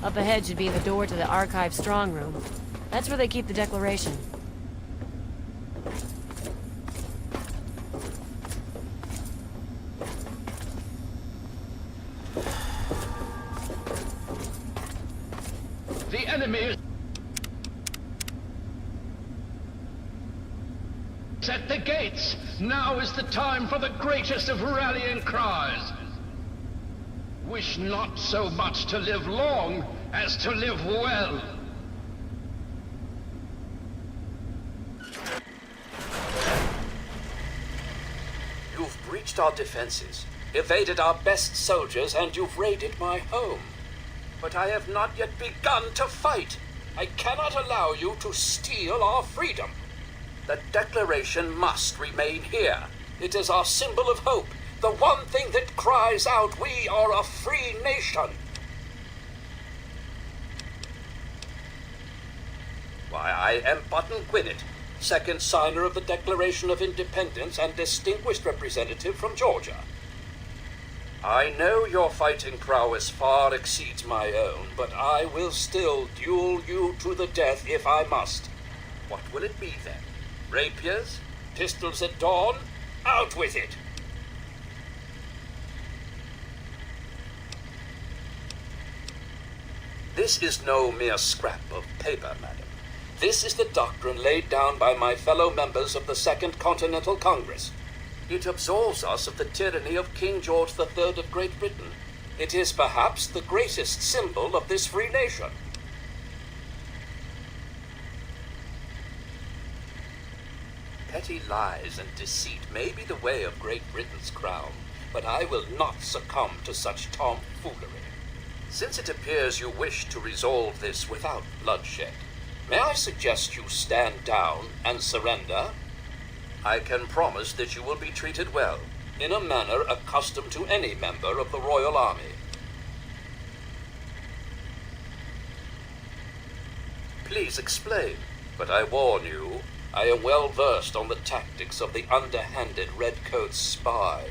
Up ahead should be the door to the Archive strong room. That's where they keep the Declaration.
The enemy is at the gates. Now is the time for the greatest of rallying cries. Wish not so much to live long as to live well.
You've breached our defenses, evaded our best soldiers, and you've raided my home. But I have not yet begun to fight. I cannot allow you to steal our freedom. The Declaration must remain here. It is our symbol of hope, the one thing that cries out, we are a free nation. Why, I am Button Gwinnett, second signer of the Declaration of Independence and distinguished representative from Georgia. I know your fighting prowess far exceeds my own, but I will still duel you to the death if I must. What will it be then? Rapiers? Pistols at dawn? Out with it! This is no mere scrap of paper, madam. This is the doctrine laid down by my fellow members of the Second Continental Congress. It absolves us of the tyranny of King George III of Great Britain. It is perhaps the greatest symbol of this free nation. Petty lies and deceit may be the way of Great Britain's crown, but I will not succumb to such tomfoolery. Since it appears you wish to resolve this without bloodshed, may I suggest you stand down and surrender? I can promise that you will be treated well, in a manner accustomed to any member of the Royal Army. Please explain, but I warn you, I am well versed on the tactics of the underhanded Redcoat spy.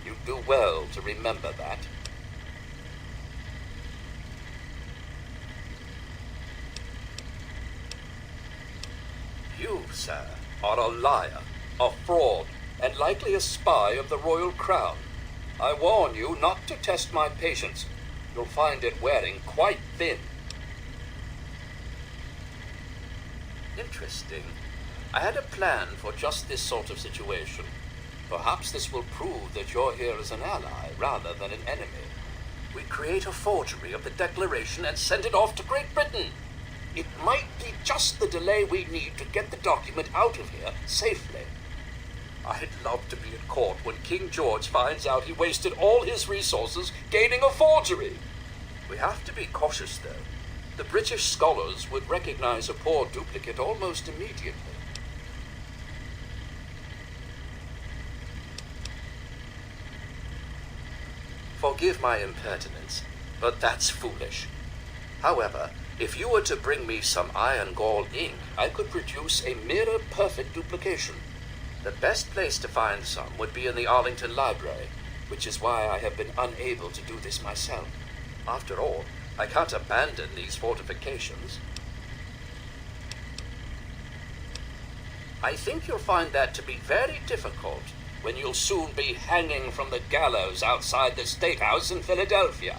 You do well to remember that. You, sir, are a liar, a fraud, and likely a spy of the royal crown. I warn you not to test my patience. You'll find it wearing quite thin. Interesting. I had a plan for just this sort of situation. Perhaps this will prove that you're here as an ally rather than an enemy. We create a forgery of the Declaration and send it off to Great Britain. It might be just the delay we need to get the document out of here safely. I'd love to be in court when King George finds out he wasted all his resources gaining a forgery. We have to be cautious, though. The British scholars would recognize a poor duplicate almost immediately. Forgive my impertinence, but that's foolish. However, if you were to bring me some iron gall ink, I could produce a mirror-perfect duplication. The best place to find some would be in the Arlington Library, which is why I have been unable to do this myself. After all, I can't abandon these fortifications. I think you'll find that to be very difficult when you'll soon be hanging from the gallows outside the State House in Philadelphia.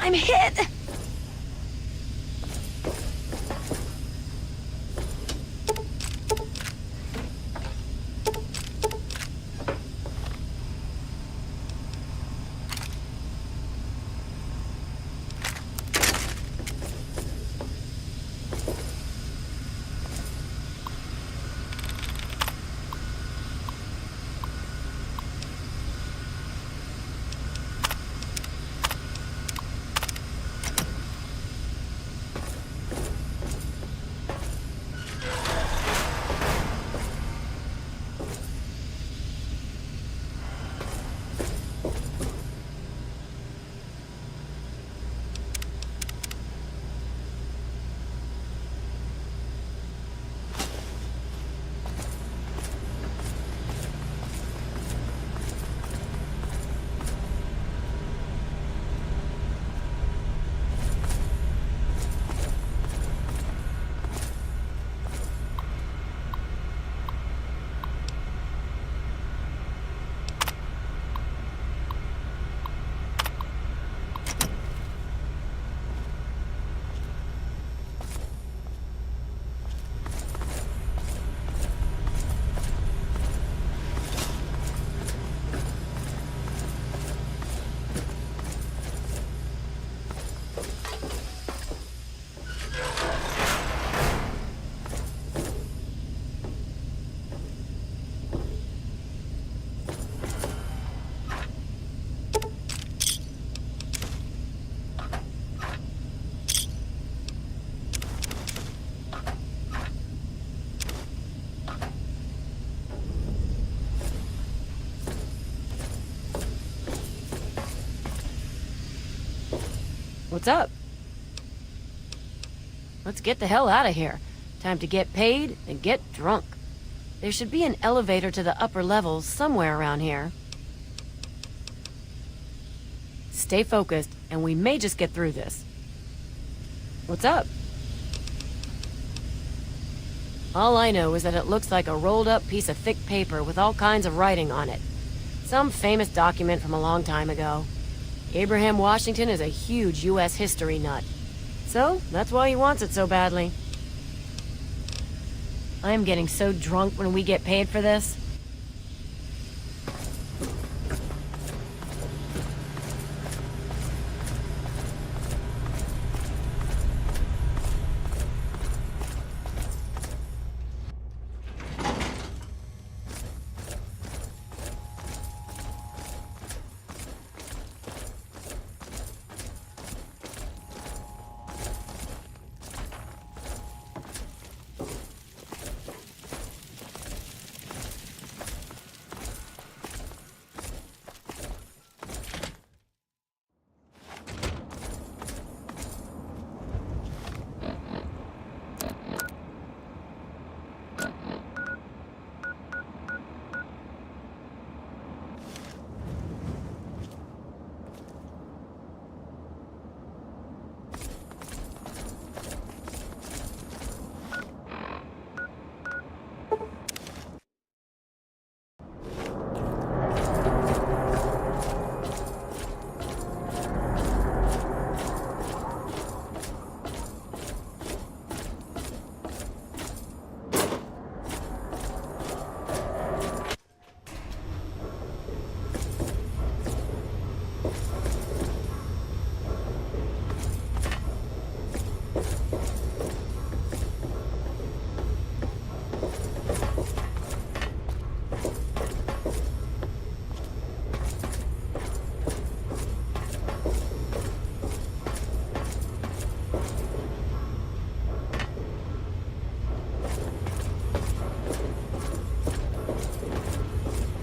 I'm hit!
What's up? Let's get the hell out of here. Time to get paid and get drunk. There should be an elevator to the upper levels somewhere around here. Stay focused, and we may just get through this. What's up? All I know is that it looks like a rolled-up piece of thick paper with all kinds of writing on it. Some famous document from a long time ago. Abraham Washington is a huge U.S. history nut. So, that's why he wants it so badly. I am getting so drunk when we get paid for this.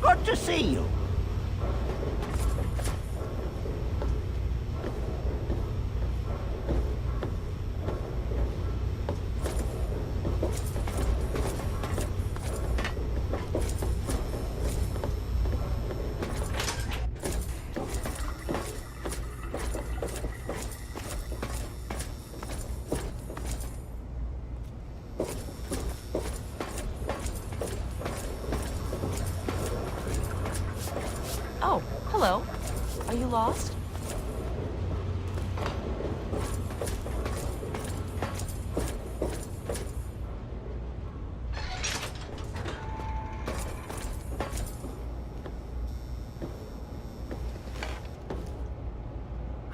Good to see you.
Oh, hello. Are you lost?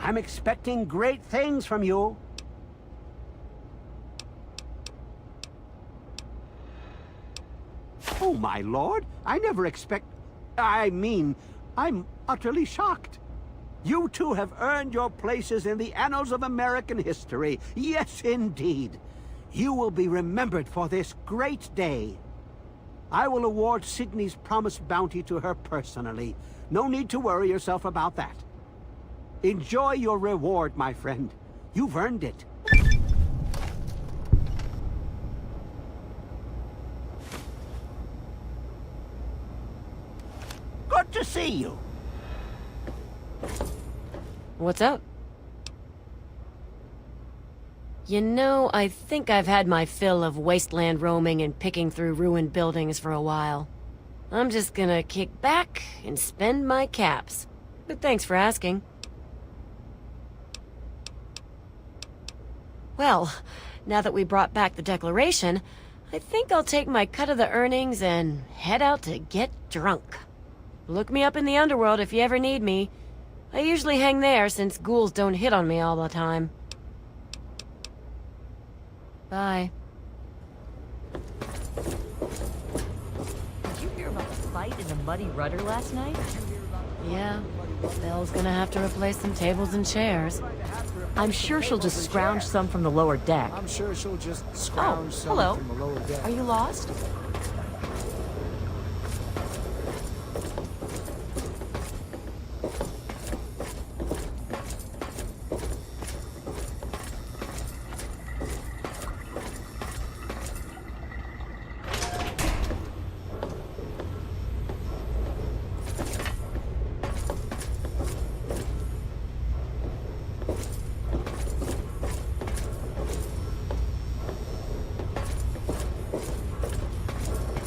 I'm expecting great things from you. Oh, my lord, I never I'm utterly shocked. You two have earned your places in the annals of American history. Yes, indeed. You will be remembered for this great day. I will award Sydney's promised bounty to her personally. No need to worry yourself about that. Enjoy your reward, my friend. You've earned it. Good to see you.
What's up? You know, I think I've had my fill of Wasteland roaming and picking through ruined buildings for a while. I'm just gonna kick back and spend my caps. But thanks for asking. Well, now that we brought back the Declaration, I think I'll take my cut of the earnings and head out to get drunk. Look me up in the Underworld if you ever need me. I usually hang there since ghouls don't hit on me all the time. Bye.
Did you hear about the fight in the Muddy Rudder last night?
Yeah. Belle's gonna have to replace some tables and chairs.
I'm sure she'll just scrounge some from the lower deck.
I'm sure she'll just scrounge some
hello.
from the lower deck.
Are you lost?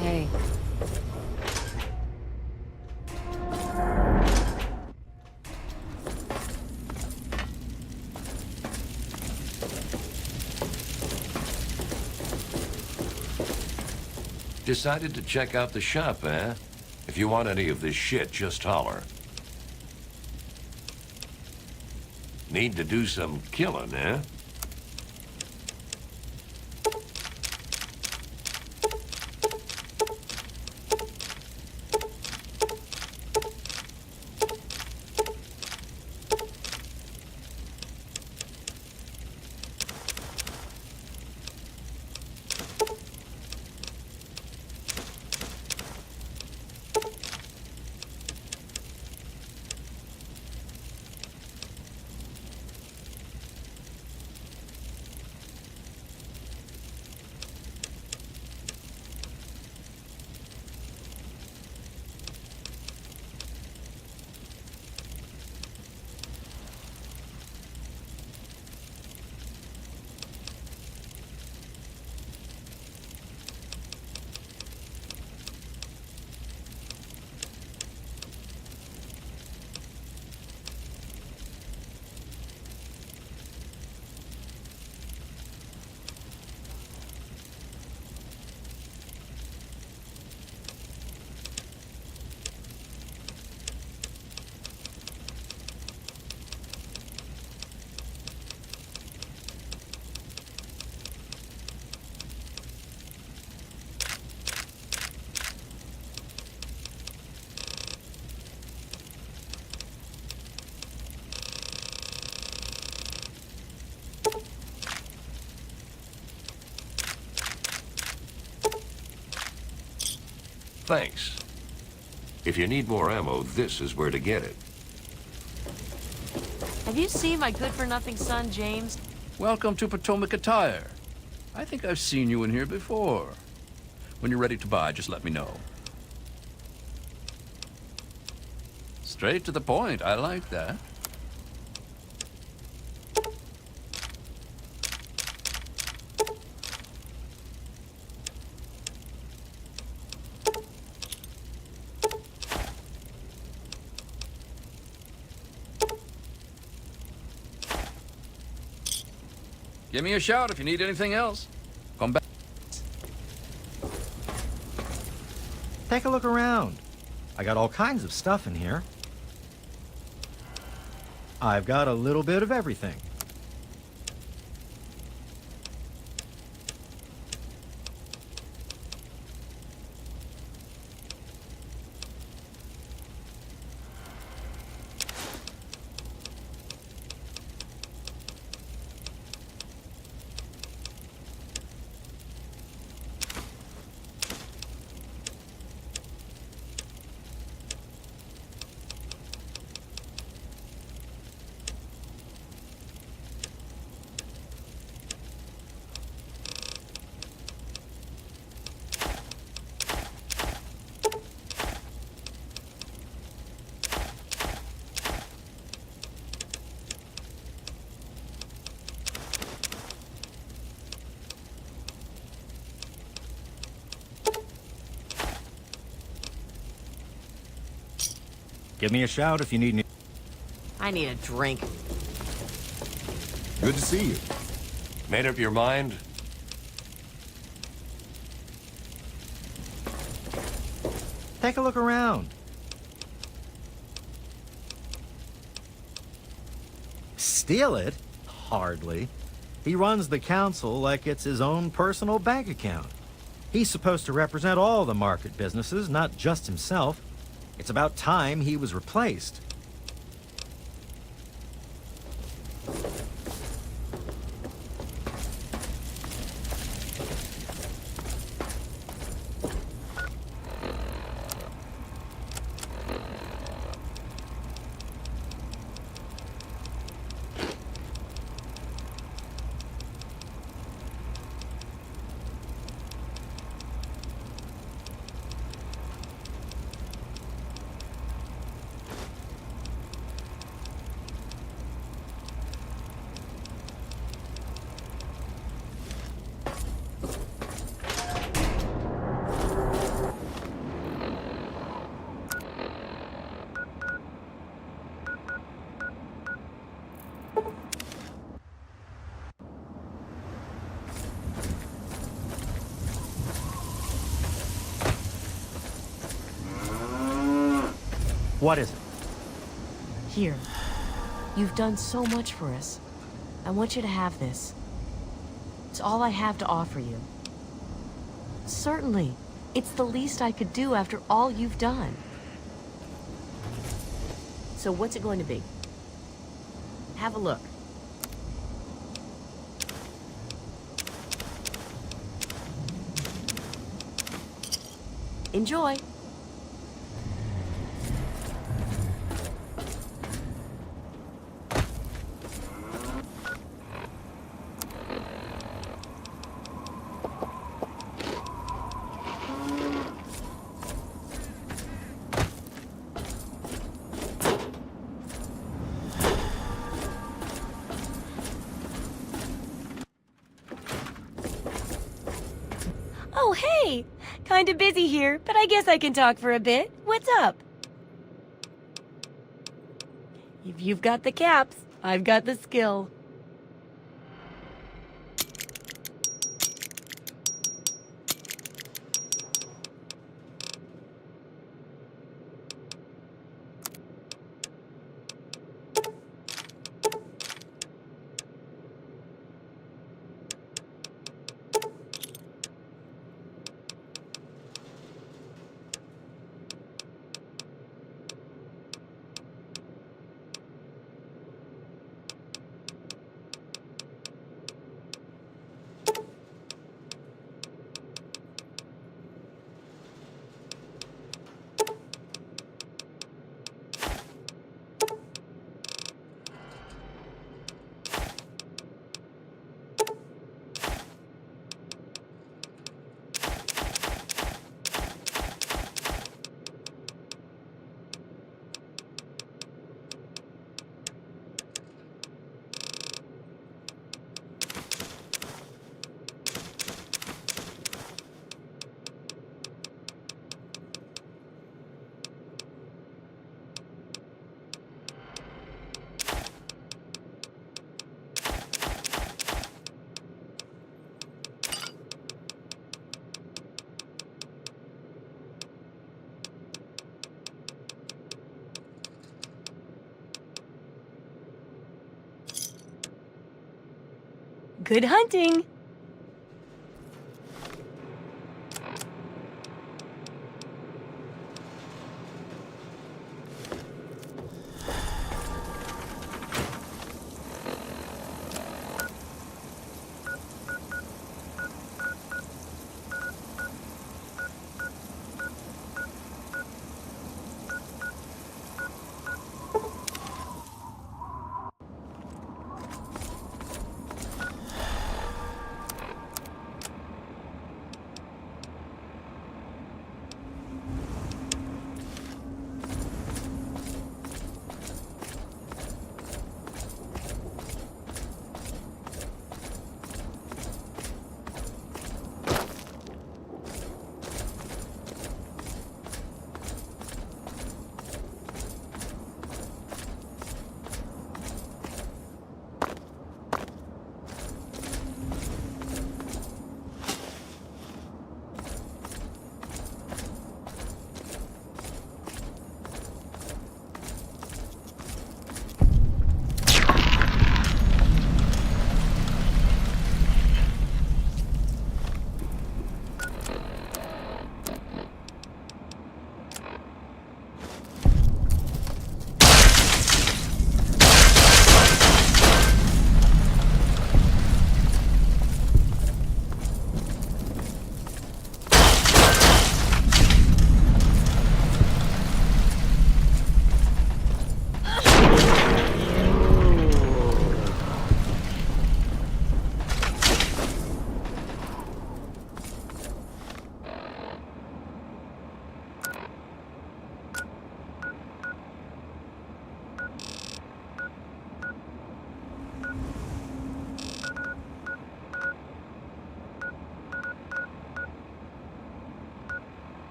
Hey.
Decided to check out the shop, eh? If you want any of this shit, just holler. Need to do some killing, eh? Thanks. If you need more ammo, this is where to get it.
Have you seen my good-for-nothing son, James?
Welcome to Potomac Attire. I think I've seen you in here before. When you're ready to buy, just let me know. Straight to the point. I like that. Give me a shout if you need anything else. Come back.
Take a look around. I got all kinds of stuff in here. I've got a little bit of everything. Give me a shout if you need any.
I need a drink.
Good to see you. Made up your mind?
Take a look around. Steal it? Hardly. He runs the council like it's his own personal bank account. He's supposed to represent all the market businesses, not just himself. It's about time he was replaced. What is it?
Here. You've done so much for us. I want you to have this. It's all I have to offer you. Certainly. It's the least I could do after all you've done. So what's it going to be? Have a look. Enjoy.
Oh, hey! Kinda busy here, but I guess I can talk for a bit. What's up? If you've got the caps, I've got the skill. Good hunting!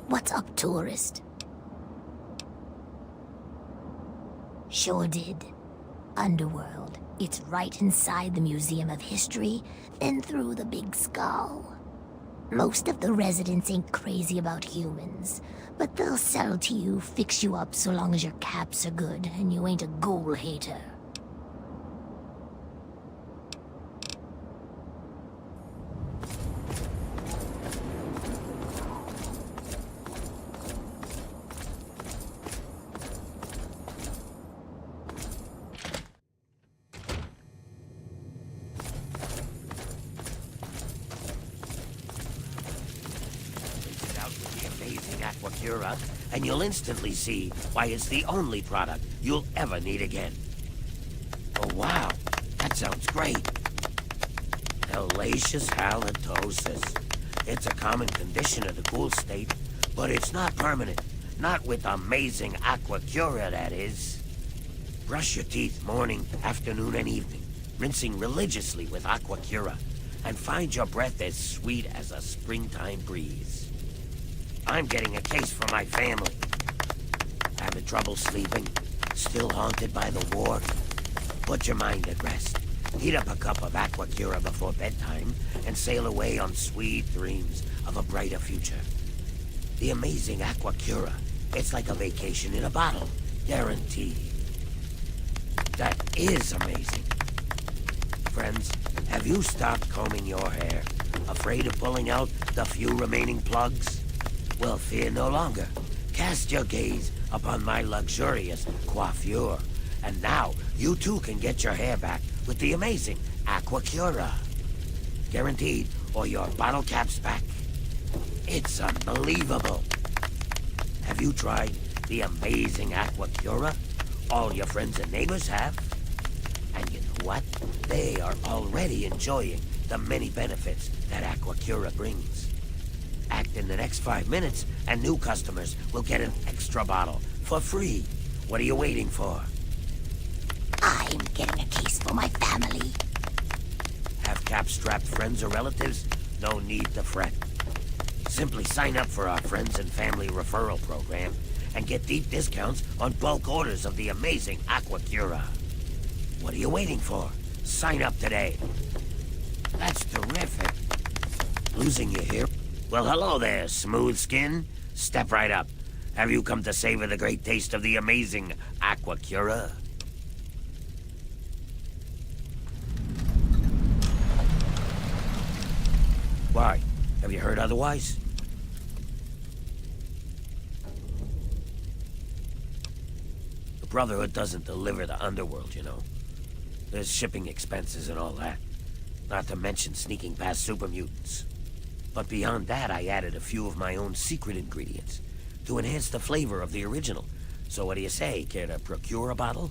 What's up, tourist? Sure did. Underworld. It's right inside the Museum of History, then through the Big Skull. Most of the residents ain't crazy about humans, but they'll sell to you, fix you up so long as your caps are good and you ain't a ghoul hater.
And you'll instantly see why it's the only product you'll ever need again. Oh, wow. That sounds great. Hellacious halitosis. It's a common condition of the ghoul state, but it's not permanent. Not with amazing Aquacura, that is. Brush your teeth morning, afternoon, and evening, rinsing religiously with Aquacura, and find your breath as sweet as a springtime breeze. I'm getting a case for my family. Having trouble sleeping? Still haunted by the war? Put your mind at rest. Heat up a cup of Aquacura before bedtime and sail away on sweet dreams of a brighter future. The amazing Aquacura. It's like a vacation in a bottle. Guaranteed. That is amazing. Friends, have you stopped combing your hair? Afraid of pulling out the few remaining plugs? Well, fear no longer. Cast your gaze upon my luxurious coiffure. And now, you too can get your hair back with the amazing Aquacura. Guaranteed, or your bottle cap's back. It's unbelievable. Have you tried the amazing Aquacura? All your friends and neighbors have. And you know what? They are already enjoying the many benefits that Aquacura brings. Act in the next 5 minutes, and new customers will get an extra bottle for free. What are you waiting for?
I'm getting a case for my family.
Have cap-strapped friends or relatives? No need to fret. Simply sign up for our Friends and Family Referral Program and get deep discounts on bulk orders of the amazing Aquacura. What are you waiting for? Sign up today. That's terrific. Losing you here? Well, hello there, smooth skin. Step right up. Have you come to savor the great taste of the amazing Aquacura? Why? Have you heard otherwise? The Brotherhood doesn't deliver the Underworld, you know. There's shipping expenses and all that. Not to mention sneaking past super mutants. But beyond that, I added a few of my own secret ingredients to enhance the flavor of the original. So what do you say? Care to procure a bottle?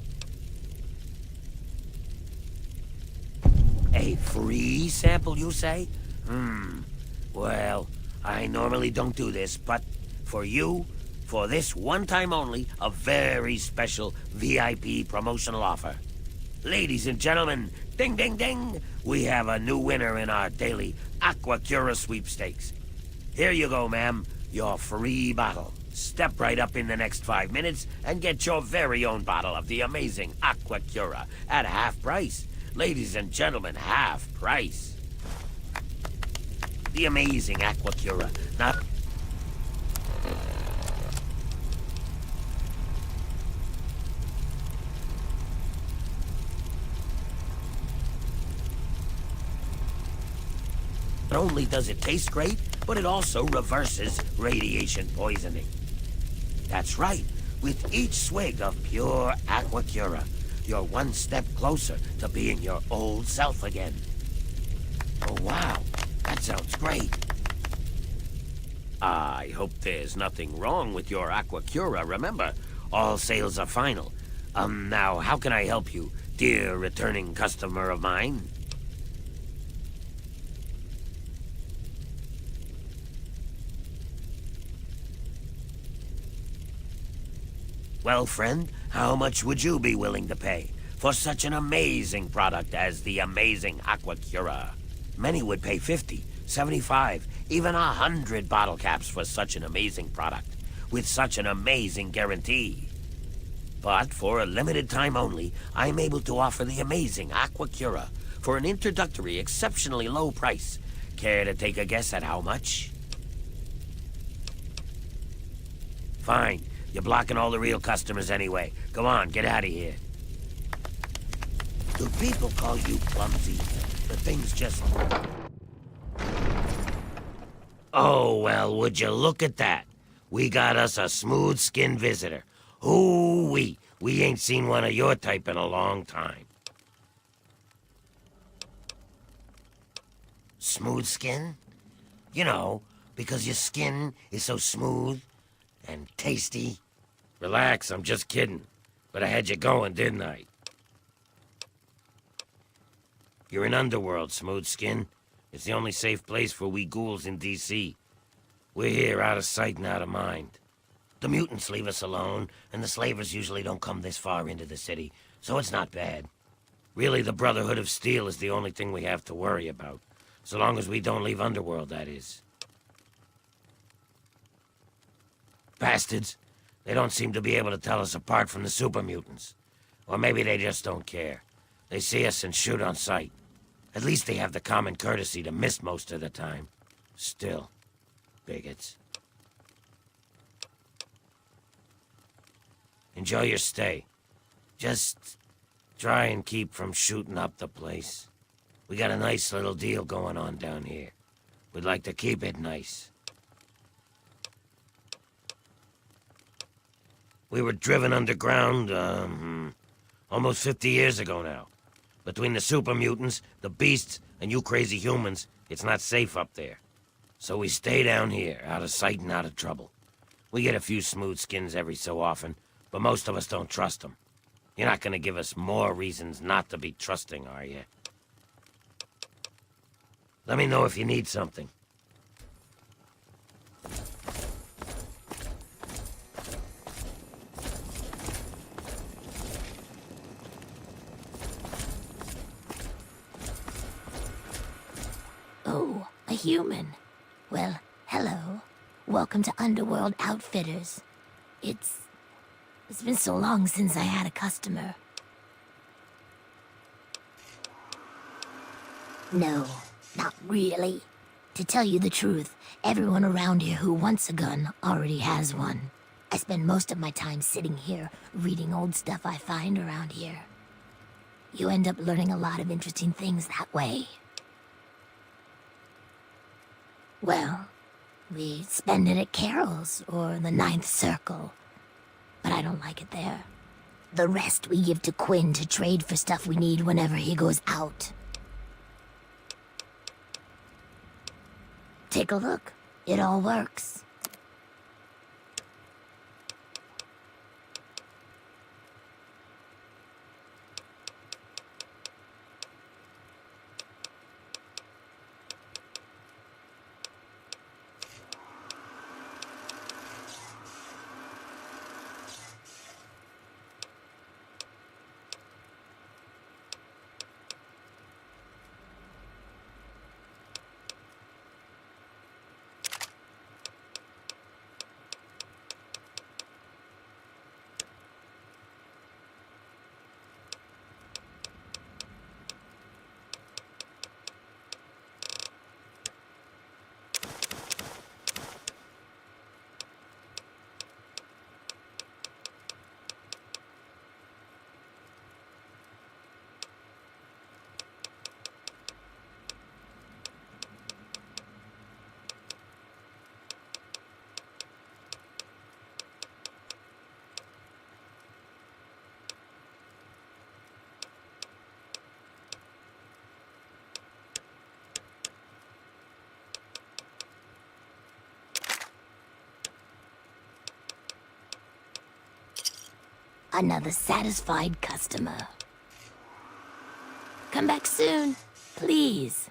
A free sample, you say? Well, I normally don't do this, but for you, for this one time only, a very special VIP promotional offer. Ladies and gentlemen, ding, ding, ding! We have a new winner in our daily Aquacura sweepstakes. Here you go, ma'am. Your free bottle. Step right up in the next 5 minutes and get your very own bottle of the amazing Aquacura at half price. Ladies and gentlemen, half price. The amazing Aquacura. Not... Not only does it taste great, but it also reverses radiation poisoning. That's right. With each swig of pure Aquacura, you're one step closer to being your old self again. Oh, wow. That sounds great. I hope there's nothing wrong with your Aquacura. Remember, all sales are final. Now, how can I help you, dear returning customer of mine? Well, friend, how much would you be willing to pay for such an amazing product as the amazing Aquacura? Many would pay $50, 75, even 100 bottle caps for such an amazing product, with such an amazing guarantee. But for a limited time only, I'm able to offer the amazing Aqua Cura for an introductory, exceptionally low price. Care to take a guess at how much? Fine. You're blocking all the real customers anyway. Come on, get out of here. Do people call you clumsy? The thing's just... Oh, well, would you look at that? We got us a smooth-skinned visitor. Ooh-wee. We ain't seen one of your type in a long time. Smooth skin? You know, because your skin is so smooth and tasty. Relax, I'm just kidding. But I had you going, didn't I? You're in Underworld, Smooth Skin. It's the only safe place for we ghouls in D.C. We're here, out of sight and out of mind. The mutants leave us alone, and the slavers usually don't come this far into the city, so it's not bad. Really, the Brotherhood of Steel is the only thing we have to worry about. So long as we don't leave Underworld, that is. Bastards. They don't seem to be able to tell us apart from the super mutants. Or maybe they just don't care. They see us and shoot on sight. At least they have the common courtesy to miss most of the time. Still, bigots. Enjoy your stay. Just try and keep from shooting up the place. We got a nice little deal going on down here. We'd like to keep it nice. We were driven underground, almost 50 years ago now. Between the super mutants, the beasts, and you crazy humans, it's not safe up there. So we stay down here, out of sight and out of trouble. We get a few smooth skins every so often, but most of us don't trust them. You're not gonna give us more reasons not to be trusting, are you? Let me know if you need something.
Oh, a human. Well, hello. Welcome to Underworld Outfitters. It's been so long since I had a customer. No, not really. To tell you the truth, everyone around here who wants a gun already has one. I spend most of my time sitting here, reading old stuff I find around here. You end up learning a lot of interesting things that way. Well, we spend it at Carol's or the Ninth Circle. But I don't like it there. The rest we give to Quinn to trade for stuff we need whenever he goes out. Take a look. It all works. Another satisfied customer. Come back soon, please.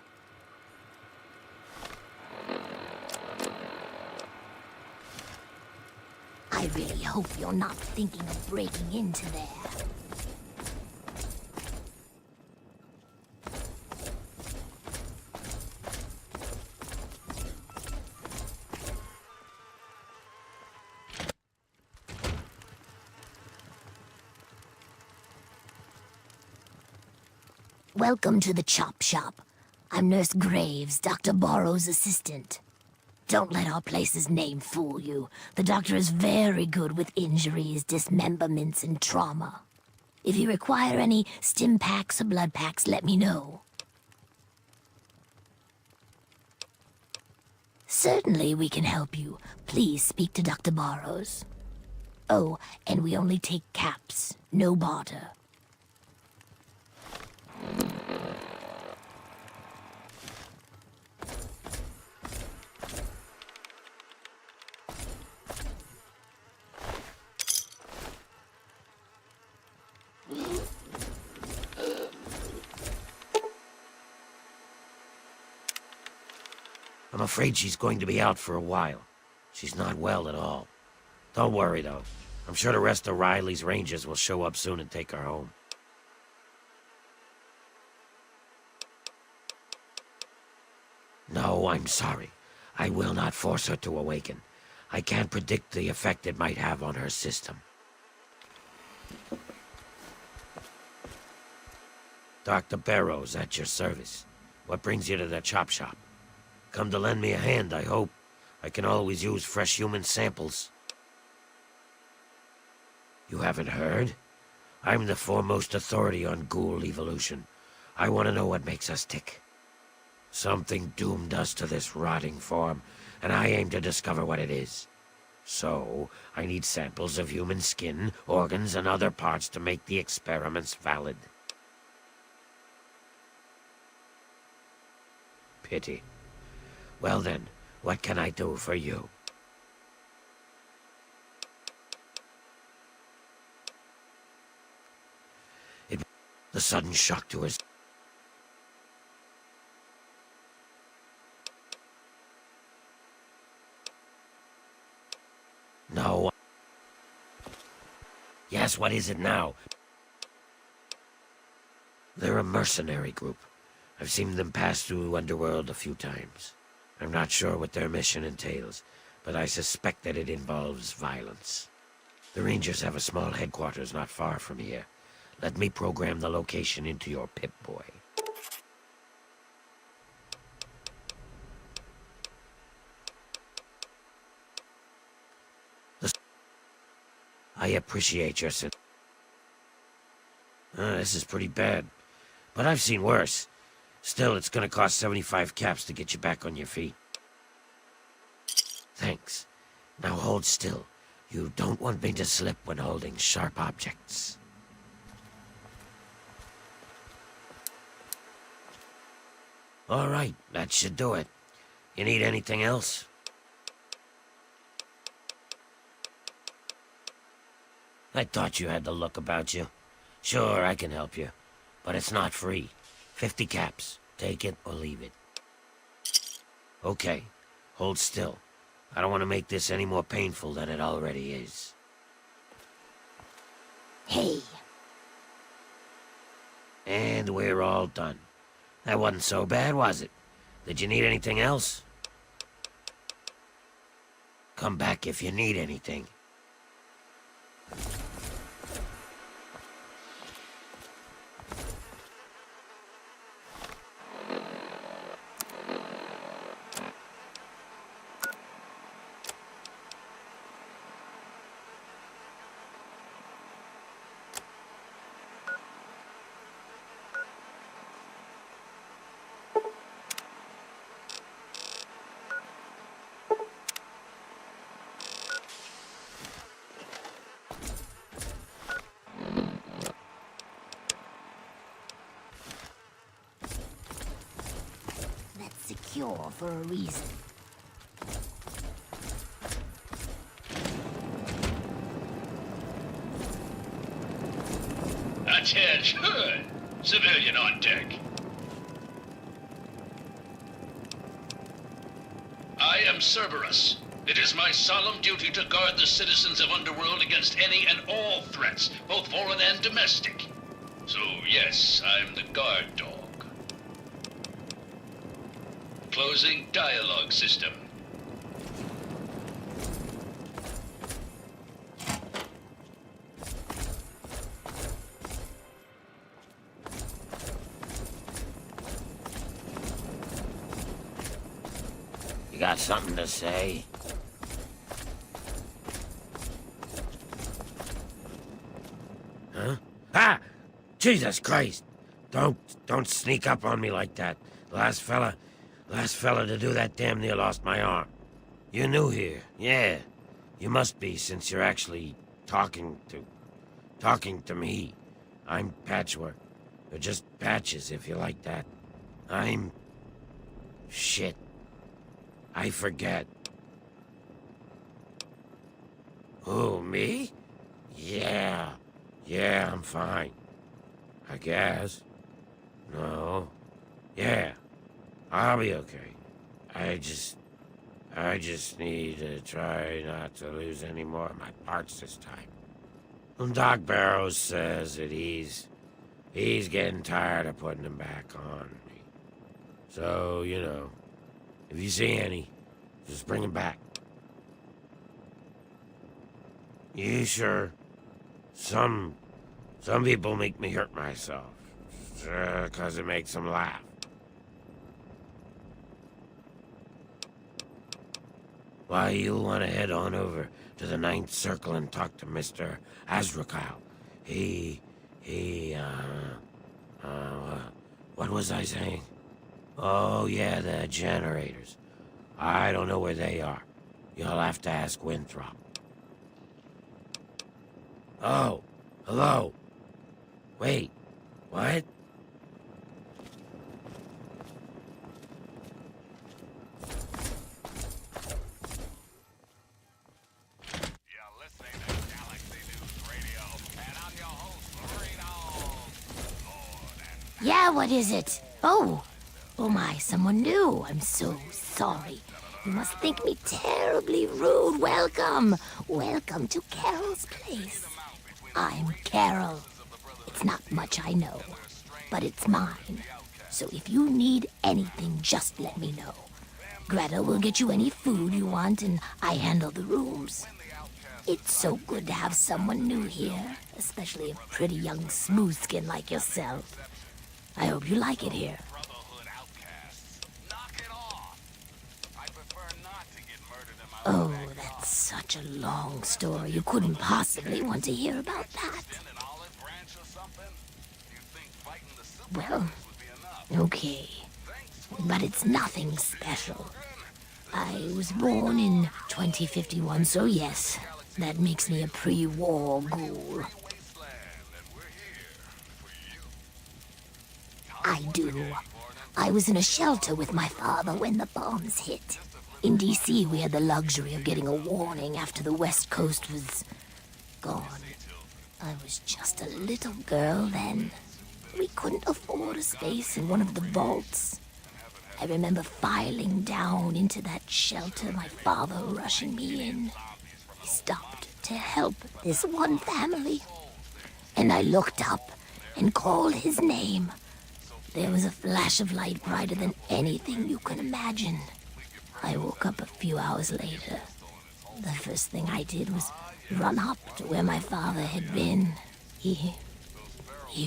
I really hope you're not thinking of breaking into there. Welcome to the Chop Shop. I'm Nurse Graves, Dr. Borrow's assistant. Don't let our place's name fool you. The doctor is very good with injuries, dismemberments, and trauma. If you require any stim packs or blood packs, let me know. Certainly we can help you. Please speak to Dr. Borrows. Oh, and we only take caps, no barter.
I'm afraid she's going to be out for a while. She's not well at all. Don't worry, though. I'm sure the rest of Riley's Rangers will show up soon and take her home. No, I'm sorry. I will not force her to awaken. I can't predict the effect it might have on her system. Dr. Barrows, at your service. What brings you to the Chop Shop? Come to lend me a hand, I hope. I can always use fresh human samples. You haven't heard? I'm the foremost authority on ghoul evolution. I want to know what makes us tick. Something doomed us to this rotting form, and I aim to discover what it is. So, I need samples of human skin, organs, and other parts to make the experiments valid. Pity. Well then, what can I do for you? The sudden shock to us. No. Yes, what is it now? They're a mercenary group. I've seen them pass through Underworld a few times. I'm not sure what their mission entails, but I suspect that it involves violence. The Rangers have a small headquarters not far from here. Let me program the location into your Pip-Boy. I appreciate your this is pretty bad, but I've seen worse. Still, it's gonna cost 75 caps to get you back on your feet. Thanks. Now hold still. You don't want me to slip when holding sharp objects. All right, that should do it. You need anything else? I thought you had the look about you. Sure, I can help you, but it's not free. 50 caps. Take it or leave it. Okay, hold still. I don't want to make this any more painful than it already is.
Hey.
And we're all done. That wasn't so bad, was it? Did you need anything else? Come back if you need anything.
Secure for a reason.
Attention! Civilian on deck. I am Cerberus. It is my solemn duty to guard the citizens of Underworld against any and all threats, both foreign and domestic. So yes, I'm the guard dog. Closing dialogue system.
You got something to say? Huh? Ah! Jesus Christ! Don't sneak up on me like that. Last fella to do that damn near lost my arm. You're new here. Yeah. You must be, since you're actually talking to me. I'm Patchwork. Or just Patches, if you like that. Shit. I forget. Who, me? Yeah. Yeah, I'm fine. I guess. No. Yeah. I'll be okay. I just need to try not to lose any more of my parts this time. And Doc Barrows says that he's getting tired of putting them back on me. So, you know, if you see any, just bring them back. You sure? Some people make me hurt myself. 'Cause it makes them laugh. Why, you'll want to head on over to the Ninth Circle and talk to Mr. Azrakal. What was I saying? Oh, yeah, the generators. I don't know where they are. You'll have to ask Winthrop. Oh, hello. Wait, what?
Yeah, what is it? Oh my, someone new. I'm so sorry. You must think me terribly rude. Welcome to Carol's place. I'm Carol. It's not much I know, but it's mine. So if you need anything, just let me know. Greta will get you any food you want, and I handle the rooms. It's so good to have someone new here, especially a pretty young smooth skin like yourself. I hope you like it here. Oh, that's such a long story. You couldn't possibly want to hear about that. Well, okay. But it's nothing special. I was born in 2051, so yes, that makes me a pre-war ghoul. I do. I was in a shelter with my father when the bombs hit. In D.C., we had the luxury of getting a warning after the West Coast was gone. I was just a little girl then. We couldn't afford a space in one of the vaults. I remember filing down into that shelter, my father rushing me in. He stopped to help this one family. And I looked up and called his name. There was a flash of light brighter than anything you can imagine. I woke up a few hours later. The first thing I did was run up to where my father had been. He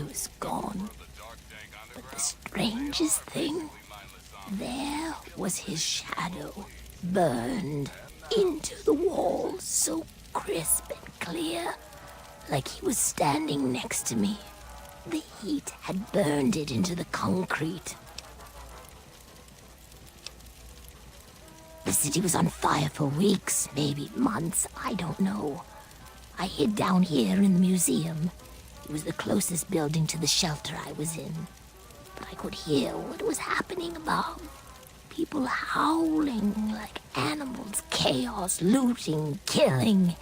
was gone. But the strangest thing, there was his shadow, burned into the wall, so crisp and clear, like he was standing next to me. The heat had burned it into the concrete. The city was on fire for weeks, maybe months, I don't know. I hid down here in the museum. It was the closest building to the shelter I was in. But I could hear what was happening above. People howling like animals, chaos, looting, killing.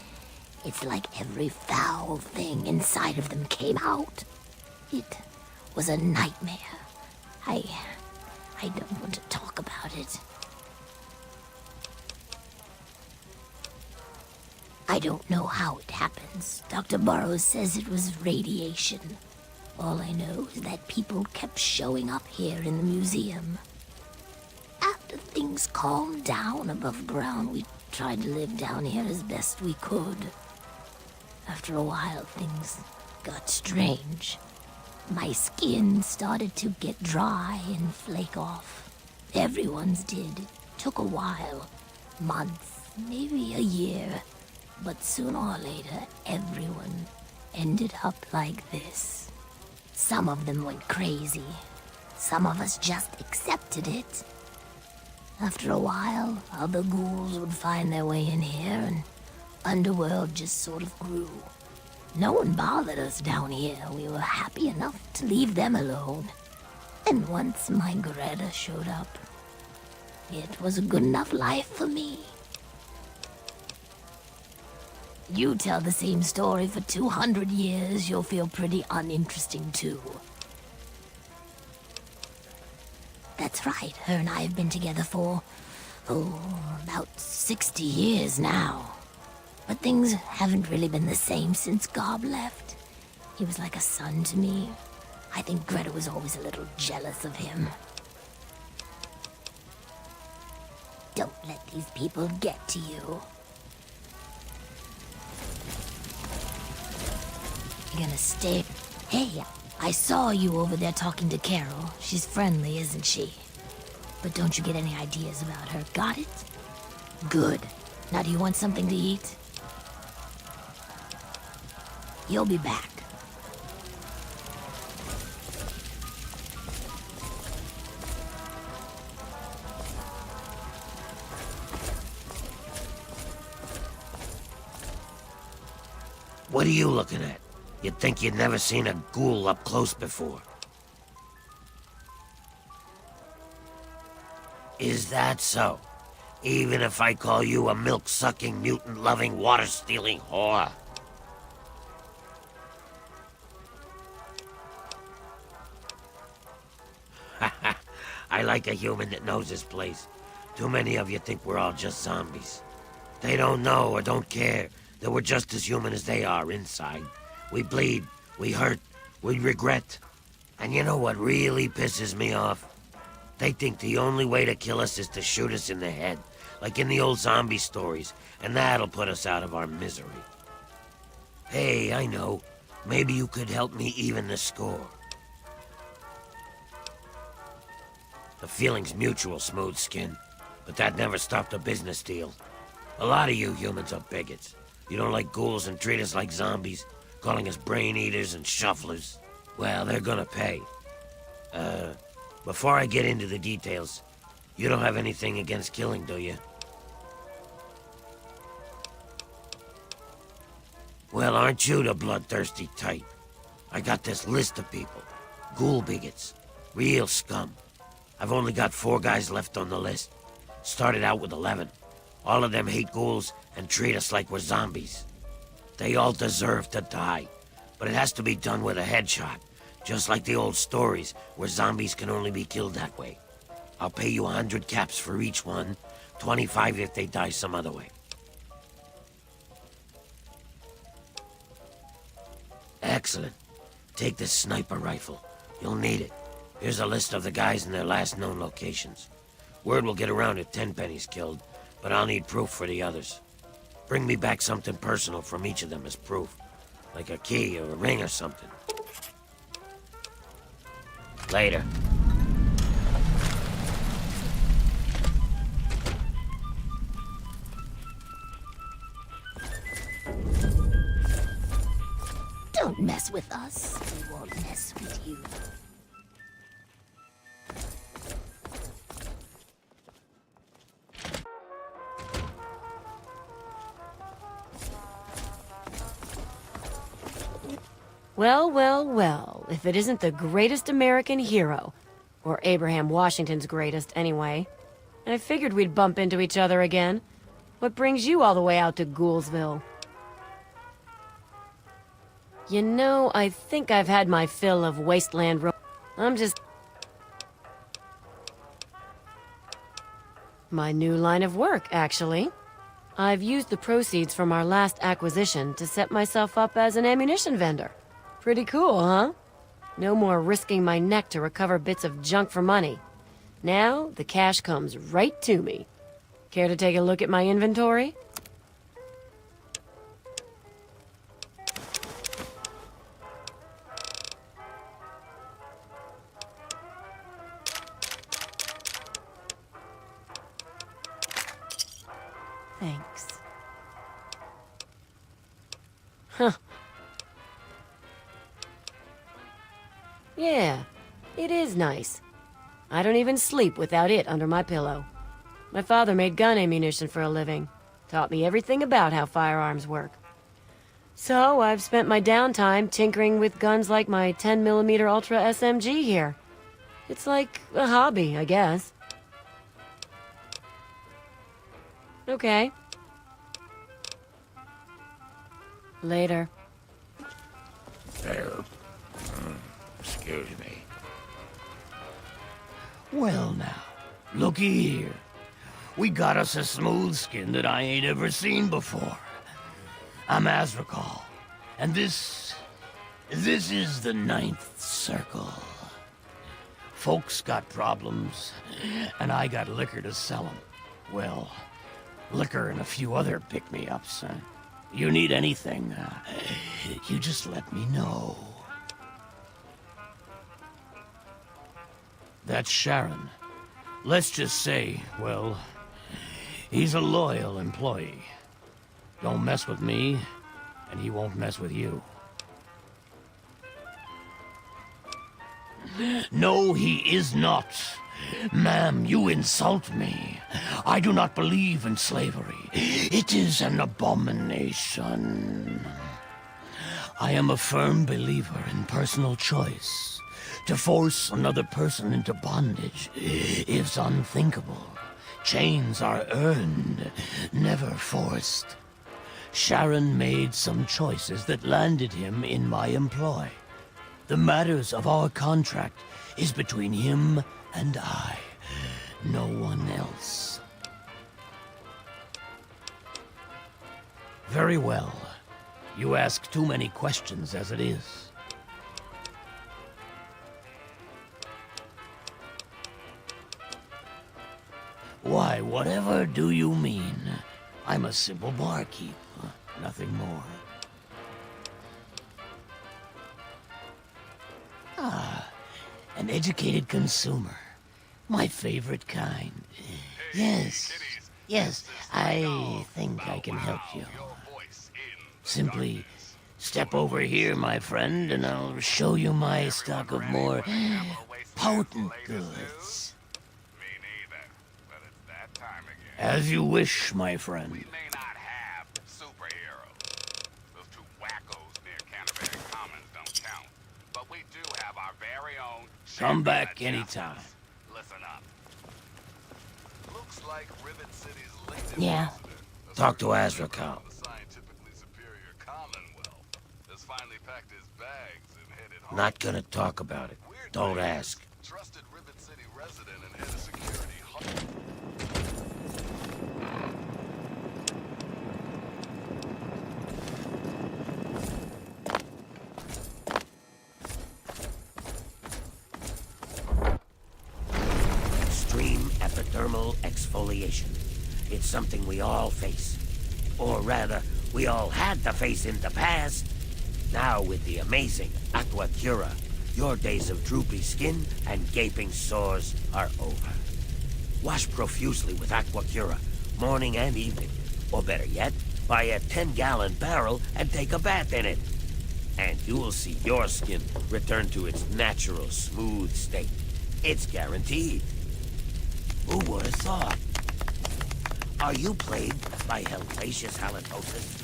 It's like every foul thing inside of them came out. It was a nightmare. I don't want to talk about it. I don't know how it happens. Dr. Burroughs says it was radiation. All I know is that people kept showing up here in the museum. After things calmed down above ground, we tried to live down here as best we could. After a while, things got strange. My skin started to get dry and flake off. Everyone's did. Took a while. Months, maybe a year. But sooner or later, everyone ended up like this. Some of them went crazy. Some of us just accepted it. After a while, other ghouls would find their way in here, and Underworld just sort of grew. No one bothered us down here. We were happy enough to leave them alone. And once my Greta showed up, it was a good enough life for me. You tell the same story for 200 years, you'll feel pretty uninteresting too. That's right, her and I have been together for, about 60 years now. But things haven't really been the same since Gob left. He was like a son to me. I think Greta was always a little jealous of him. Don't let these people get to you. You're gonna stay. Hey, I saw you over there talking to Carol. She's friendly, isn't she? But don't you get any ideas about her, got it? Good. Now do you want something to eat? You'll be back.
What are you looking at? You'd think you'd never seen a ghoul up close before. Is that so? Even if I call you a milk-sucking, mutant-loving, water-stealing whore? I like a human that knows his place. Too many of you think we're all just zombies. They don't know or don't care that we're just as human as they are inside. We bleed, we hurt, we regret. And you know what really pisses me off? They think the only way to kill us is to shoot us in the head, like in the old zombie stories, and that'll put us out of our misery. Hey, I know. Maybe you could help me even the score. The feeling's mutual, Smooth Skin, but that never stopped a business deal. A lot of you humans are bigots. You don't like ghouls and treat us like zombies, calling us brain eaters and shufflers. Well, they're gonna pay. Before I get into the details, you don't have anything against killing, do you? Well, aren't you the bloodthirsty type? I got this list of people. Ghoul bigots. Real scum. I've only got 4 guys left on the list. Started out with 11. All of them hate ghouls and treat us like we're zombies. They all deserve to die, but it has to be done with a headshot, just like the old stories where zombies can only be killed that way. I'll pay you 100 caps for each one, 25 if they die some other way. Excellent. Take this sniper rifle. You'll need it. Here's a list of the guys and their last known locations. Word will get around if Tenpenny's killed, but I'll need proof for the others. Bring me back something personal from each of them as proof, like a key or a ring or something. Later.
Don't mess with us. We won't mess with you.
Well, well, well, if it isn't the greatest American hero. Or Abraham Washington's greatest, anyway. I figured we'd bump into each other again. What brings you all the way out to Ghoulsville? You know, I think I've had my fill of Wasteland I'm just... My new line of work, actually. I've used the proceeds from our last acquisition to set myself up as an ammunition vendor. Pretty cool, huh? No more risking my neck to recover bits of junk for money. Now, the cash comes right to me. Care to take a look at my inventory?
Thanks.
Huh. Yeah, it is nice. I don't even sleep without it under my pillow. My father made gun ammunition for a living. Taught me everything about how firearms work. So I've spent my downtime tinkering with guns like my 10mm Ultra SMG here. It's like a hobby, I guess. Okay. Later.
There. Excuse me. Well now, looky here. We got us a smooth skin that I ain't ever seen before. I'm Azrakal, and this is the 9th Circle. Folks got problems, and I got liquor to sell 'em. Well, liquor and a few other pick-me-ups. You need anything, you just let me know. That's Sharon. Let's just say, well, he's a loyal employee. Don't mess with me, and he won't mess with you. No, he is not. Ma'am, you insult me. I do not believe in slavery. It is an abomination. I am a firm believer in personal choice. To force another person into bondage is unthinkable. Chains are earned, never forced. Sharon made some choices that landed him in my employ. The matters of our contract is between him and I, no one else. Very well. You ask too many questions as it is. Why, whatever do you mean? I'm a simple barkeep, nothing more. Ah, an educated consumer. My favorite kind. Yes, I think I can help you. Simply step over here, my friend, and I'll show you my stock of more potent goods. As you wish, my friend.
We may not have superheroes. Those two wackos near Canterbury Commons don't count. But we do have our very own...
Come back anytime.
Listen up. Looks like Rivet City's latest...
Yeah. Talk to Azrakal.
The scientifically superior Commonwealth has finally packed his bags and headed home.
Not gonna talk about it. Don't ask.
Trusted Rivet City resident and head of security.
Thermal exfoliation. It's something we all face. Or rather, we all had to face in the past. Now with the amazing Aqua Cura, your days of droopy skin and gaping sores are over. Wash profusely with Aqua Cura, morning and evening. Or better yet, buy a 10-gallon barrel and take a bath in it. And you'll see your skin return to its natural, smooth state. It's guaranteed. Who would have thought? Are you plagued by hellacious halitosis?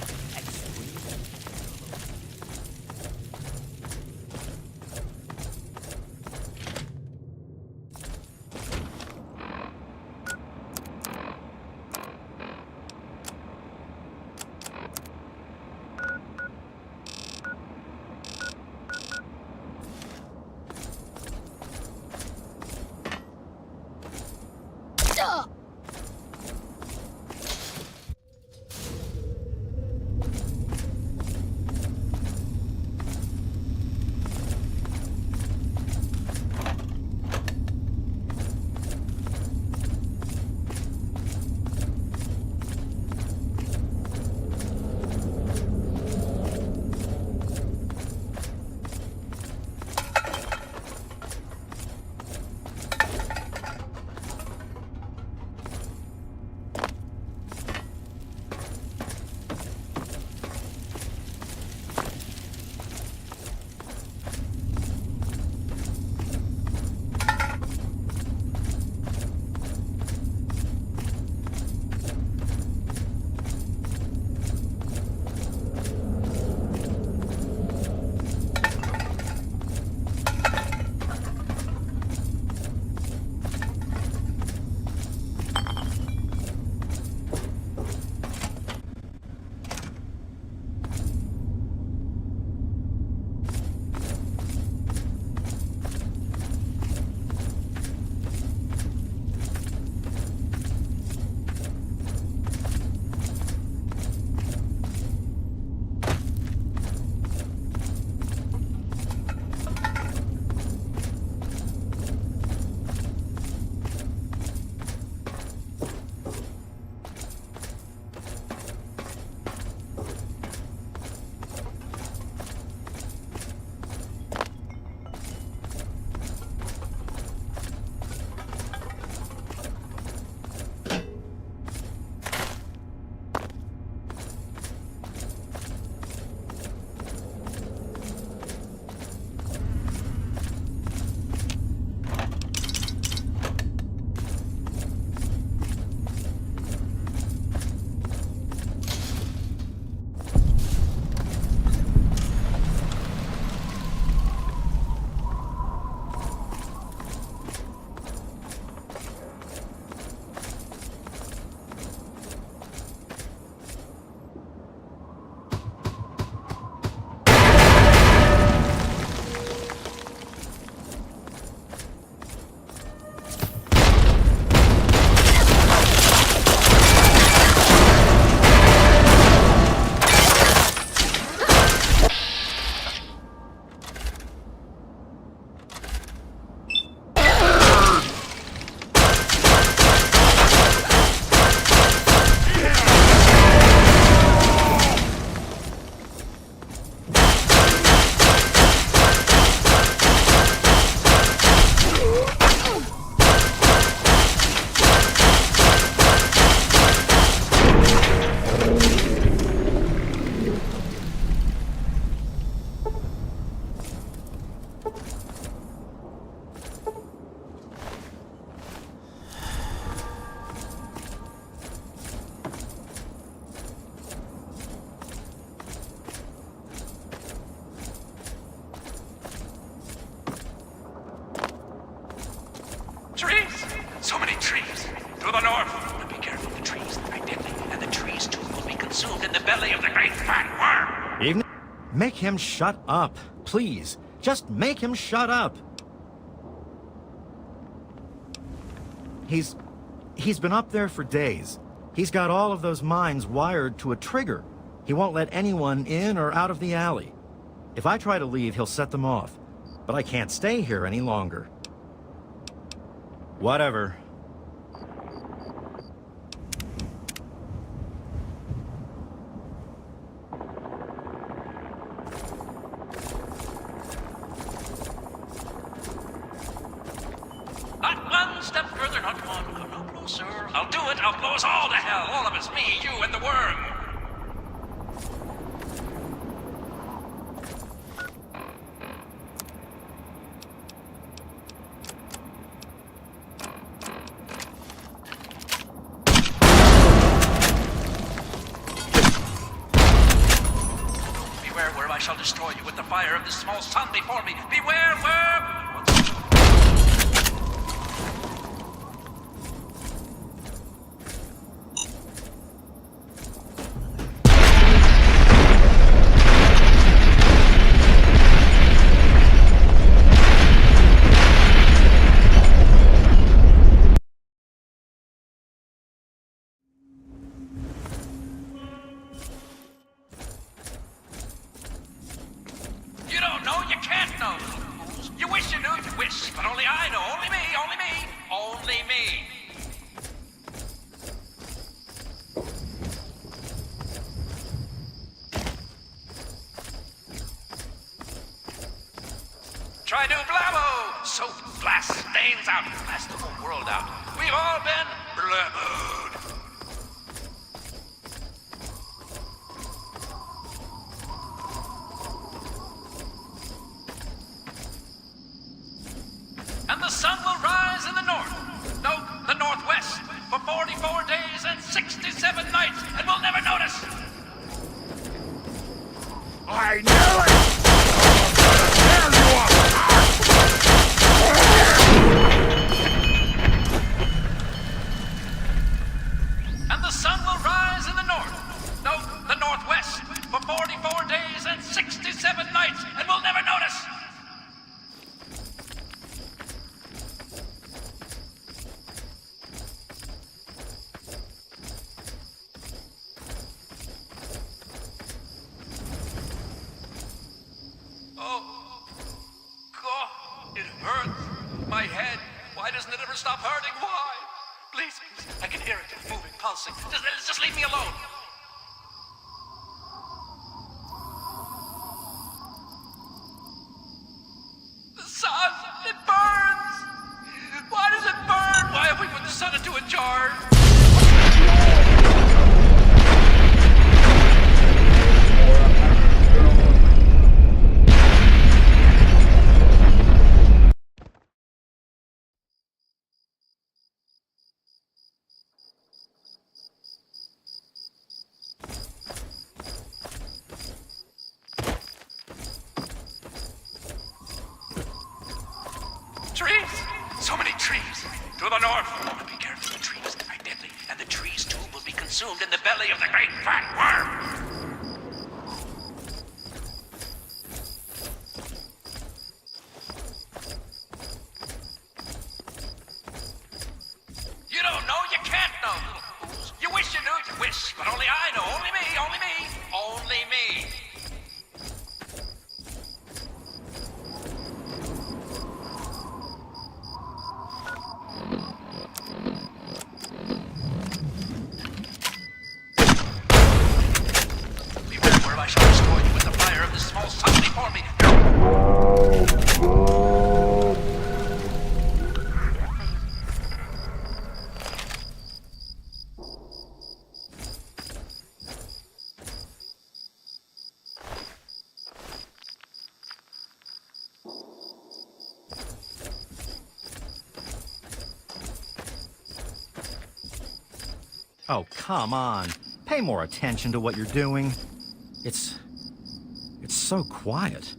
belly of the great fat worm!
Evening? Make him shut up, please. Just make him shut up. He's been up there for days. He's got all of those mines wired to a trigger. He won't let anyone in or out of the alley. If I try to leave, he'll set them off. But I can't stay here any longer. Whatever.
Not one step further, not one. Come no closer. I'll do it. I'll blow us all to hell. All of us. Me, you, and the worm. Beware, worm. I shall destroy you with the fire of this small sun before me. Beware, worm! You don't know, you can't know. You wish you knew, you wish. But only I know. Only me, only me, only me. Try to blabbo! So blast stains out. Blast the whole world out. We've all been blabboed. And the sun will rise in the north. No, the northwest. For 44 days and 67 nights. And we'll never notice.
I knew it! There you are!
And the sun will rise in the north. No, the northwest. For 44 days and 67 nights. And we'll never notice. Oh, God, it hurts. My head. Why doesn't it ever stop hurting? Why? Please, please. I can hear it moving, pulsing. Just leave me alone. The sun, it burns. Why does it burn? Why have we put the sun into a jar? Trees! So many trees! To the north! Oh, be careful, the trees are deadly, and the trees too will be consumed in the belly of the great fat worm! You don't know, you can't know, little fools. You wish you knew, you wish, but only I know. Only me, only me, only me. I shall destroy you with the fire of this small sun before me.
Oh, come on. Pay more attention to what you're doing. It's so quiet.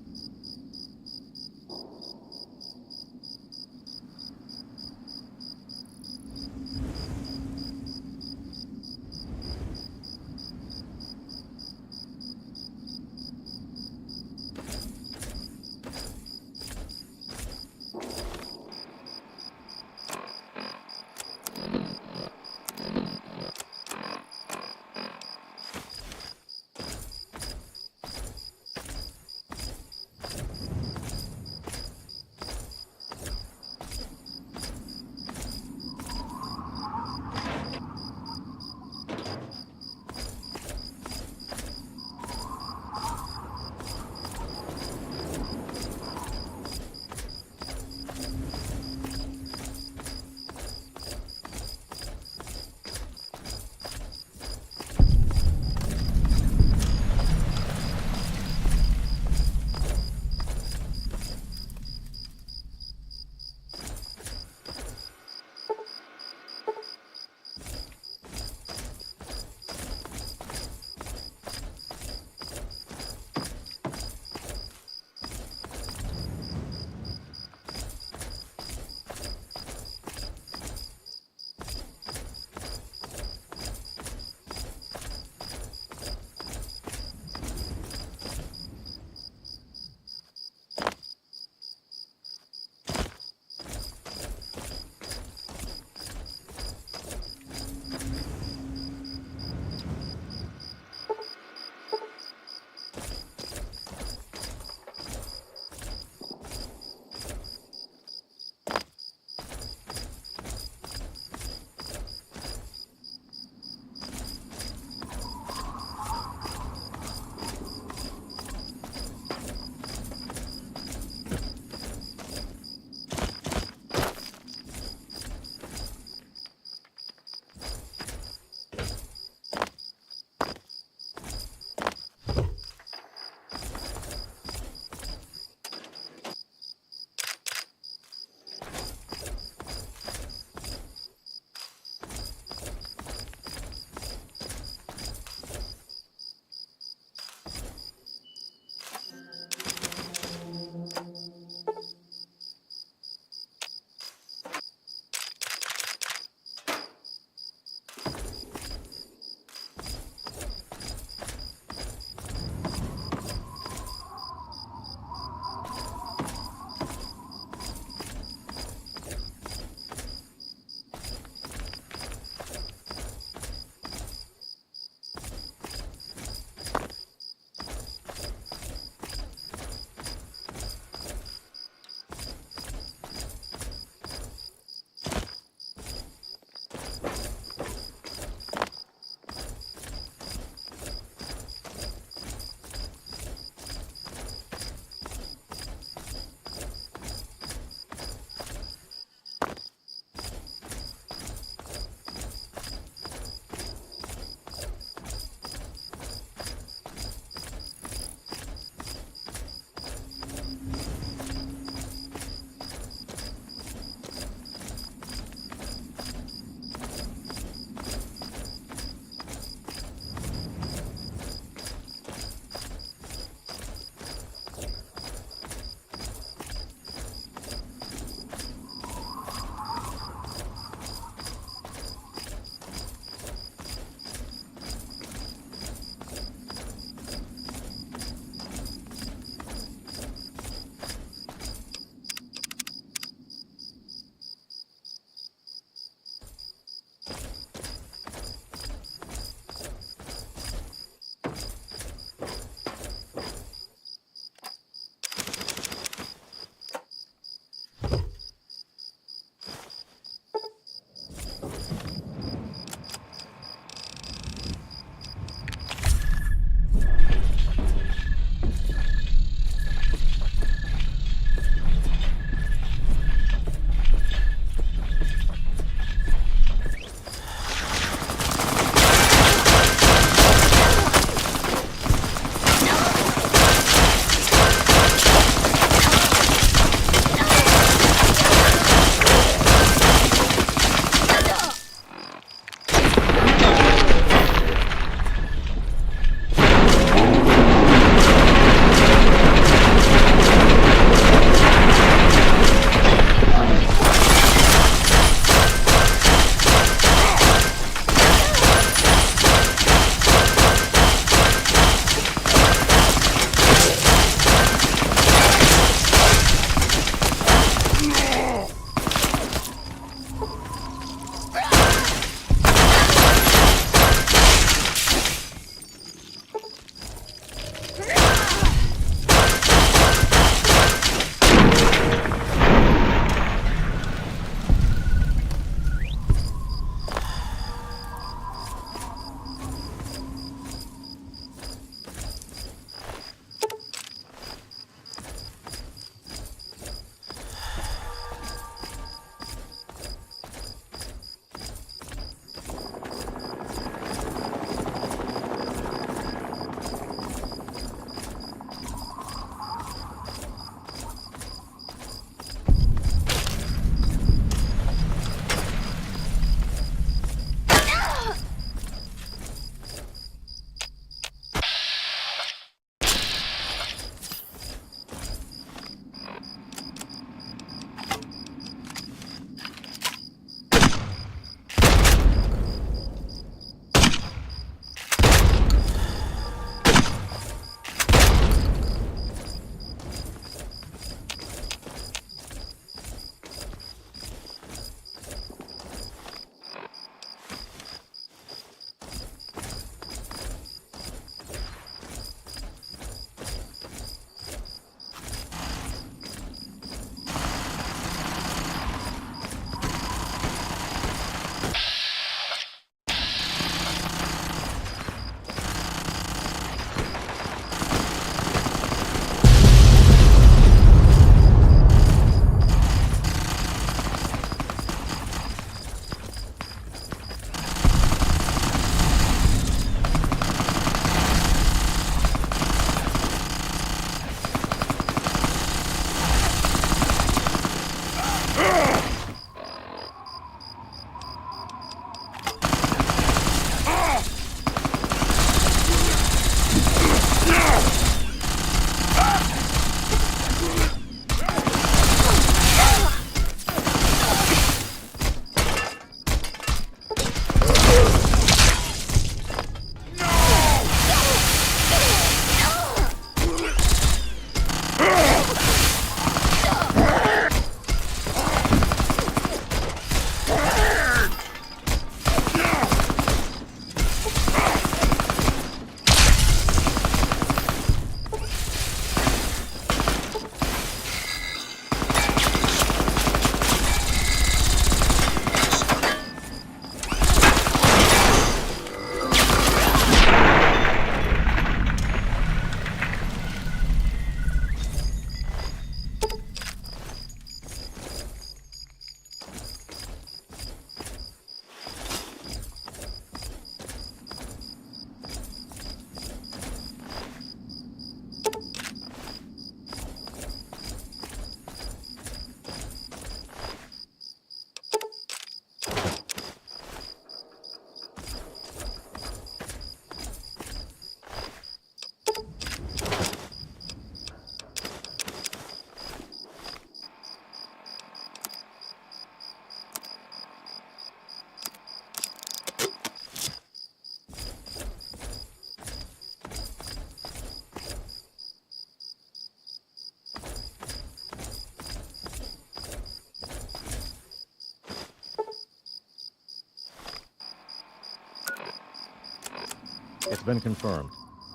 It's been confirmed.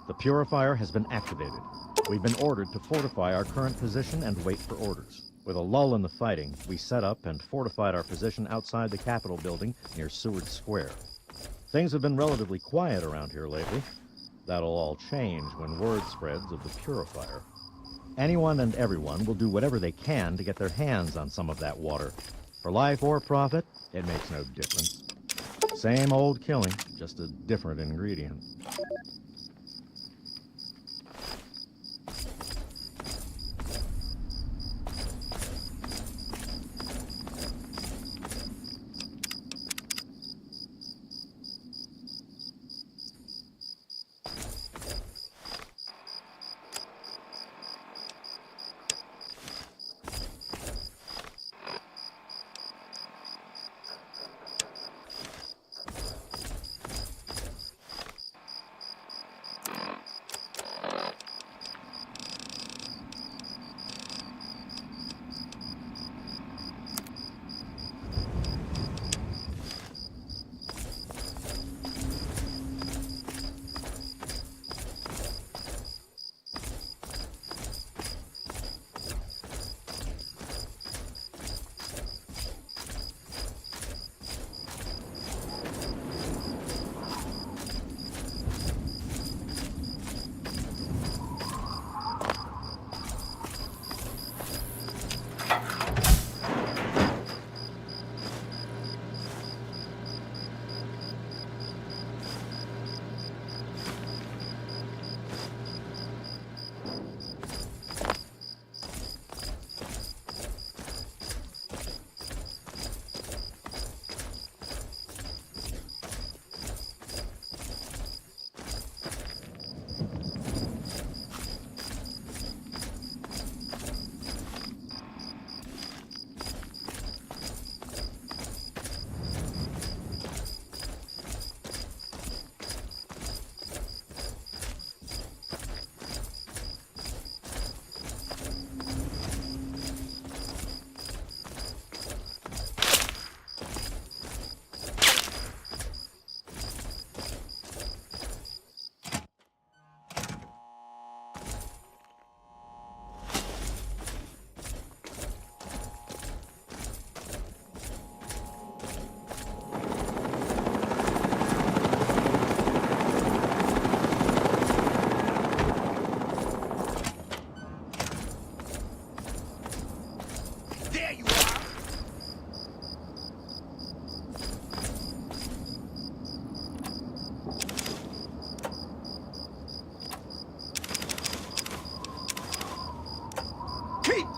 The purifier has been activated. We've been ordered to fortify our current position and wait for orders. With a lull in the fighting, we set up and fortified our position outside the Capitol building near Seward Square. Things have been relatively quiet around here lately. That'll all change when word spreads of the purifier. Anyone and everyone will do whatever they can to get their hands on some of that water. For life or profit, it makes no difference. Same old killing, just a different ingredient.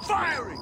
Firing!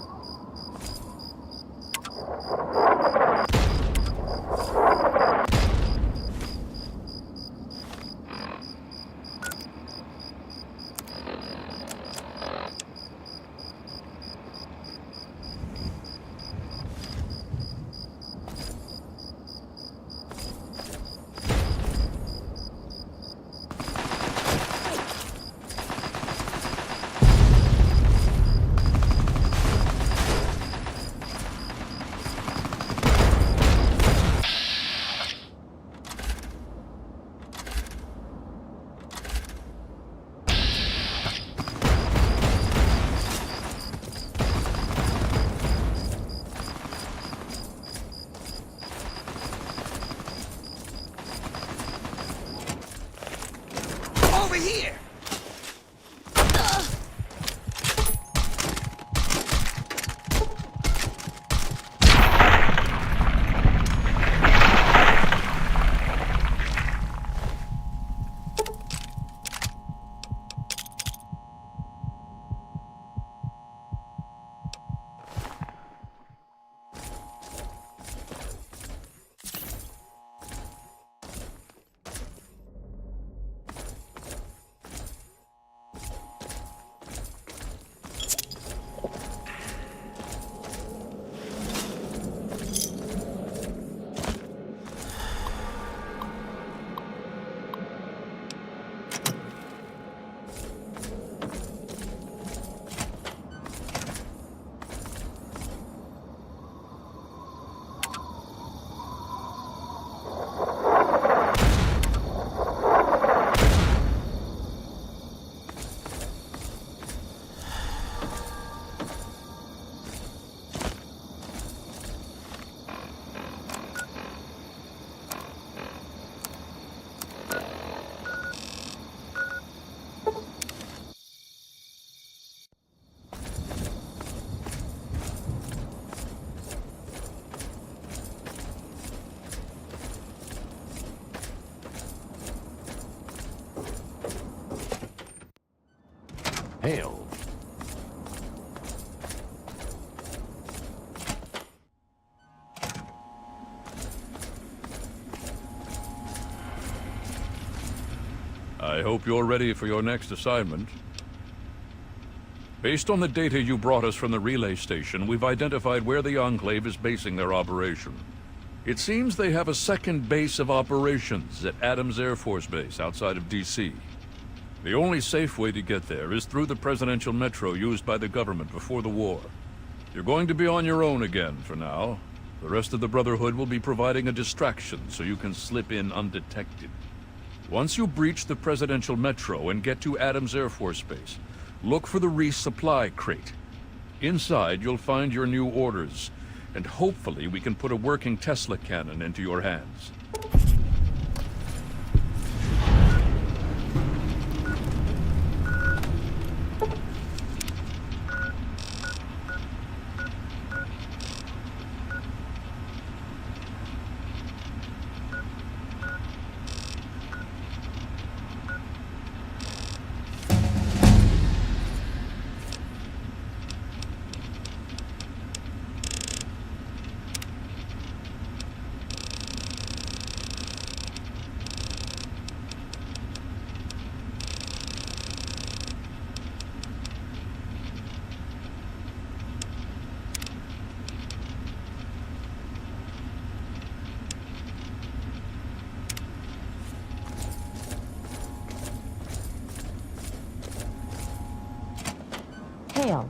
Over here!
Hail.
I hope you're ready for your next assignment. Based on the data you brought us from the relay station, we've identified where the Enclave is basing their operation. It seems they have a second base of operations at Adams Air Force Base outside of D.C. The only safe way to get there is through the presidential metro used by the government before the war. You're going to be on your own again for now. The rest of the Brotherhood will be providing a distraction so you can slip in undetected. Once you breach the presidential metro and get to Adams Air Force Base, look for the resupply crate. Inside, you'll find your new orders, and hopefully we can put a working Tesla cannon into your hands.
Hail.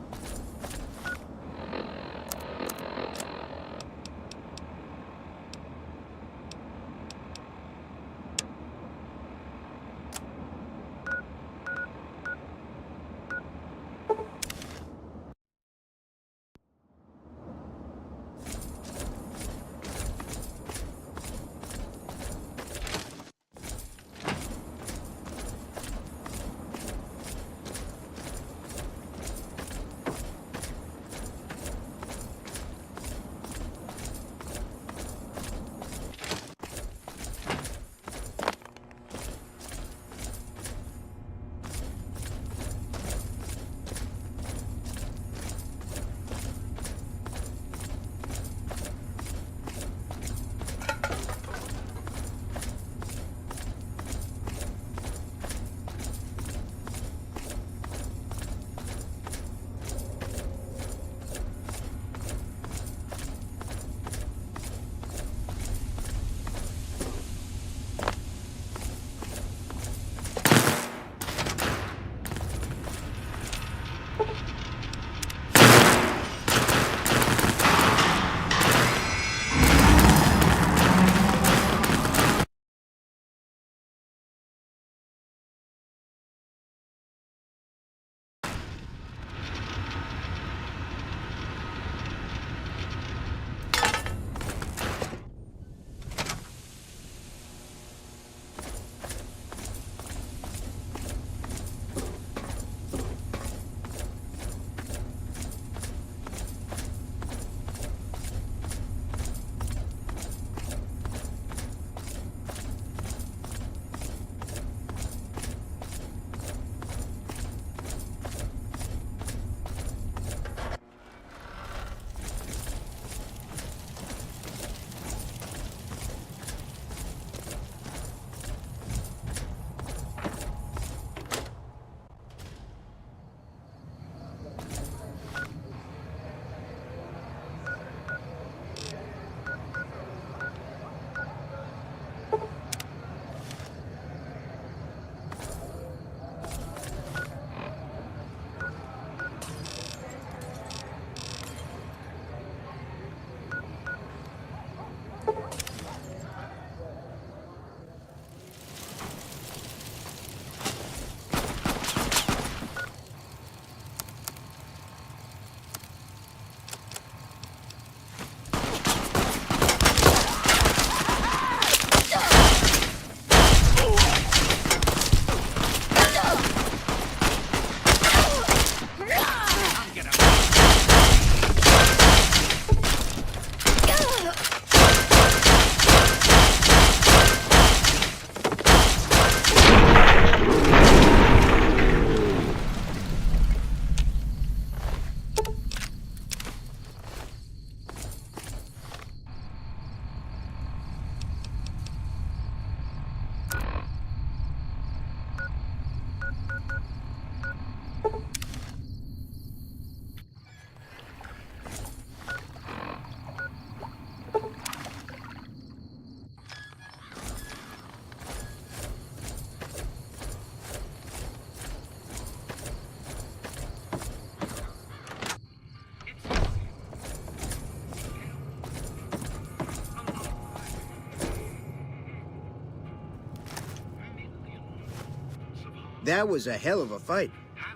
That was a hell of a fight.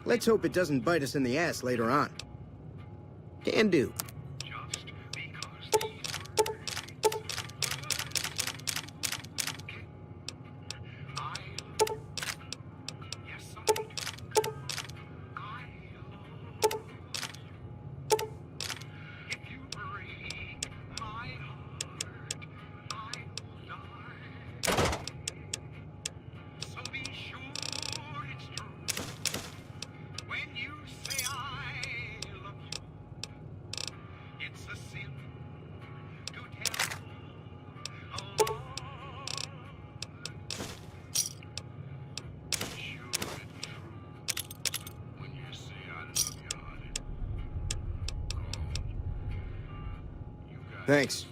Let's hope it doesn't bite us in the ass later on. Can do. Thanks.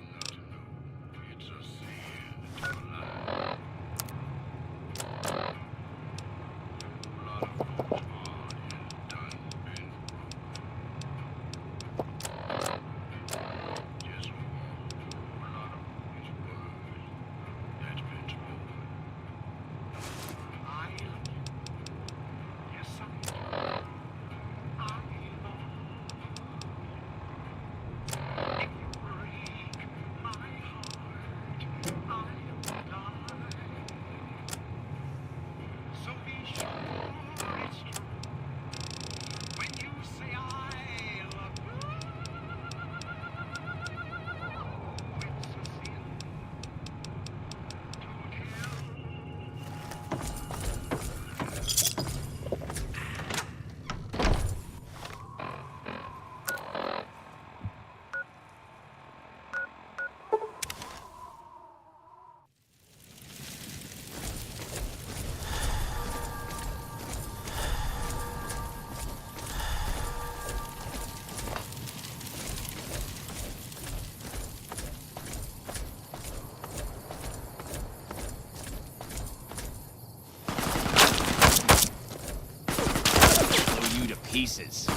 Pieces.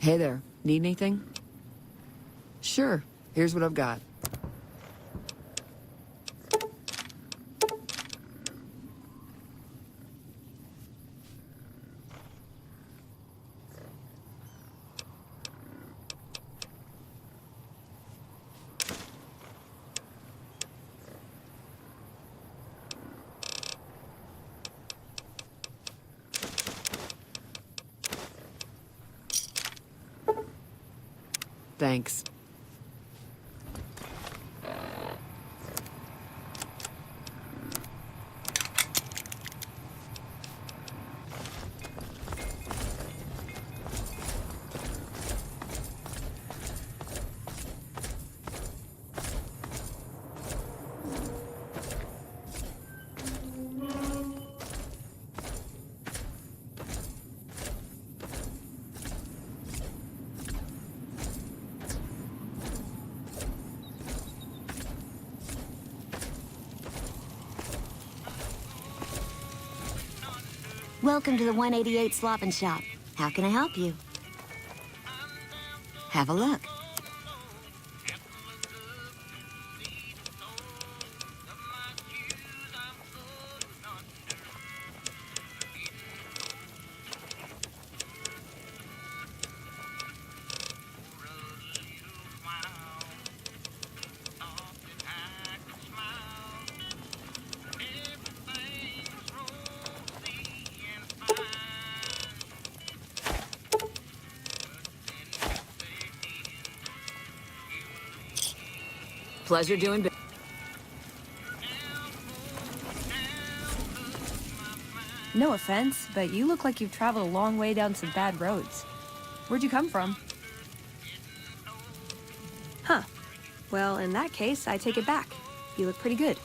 Hey there, need anything? Sure, here's what I've got. Thanks.
Welcome to the 188 Slop and Shop. How can I help you? Have a look.
Pleasure doing business.
No offense, but you look like you've traveled a long way down some bad roads. Where'd you come from? Huh. Well, in that case, I take it back. You look pretty good,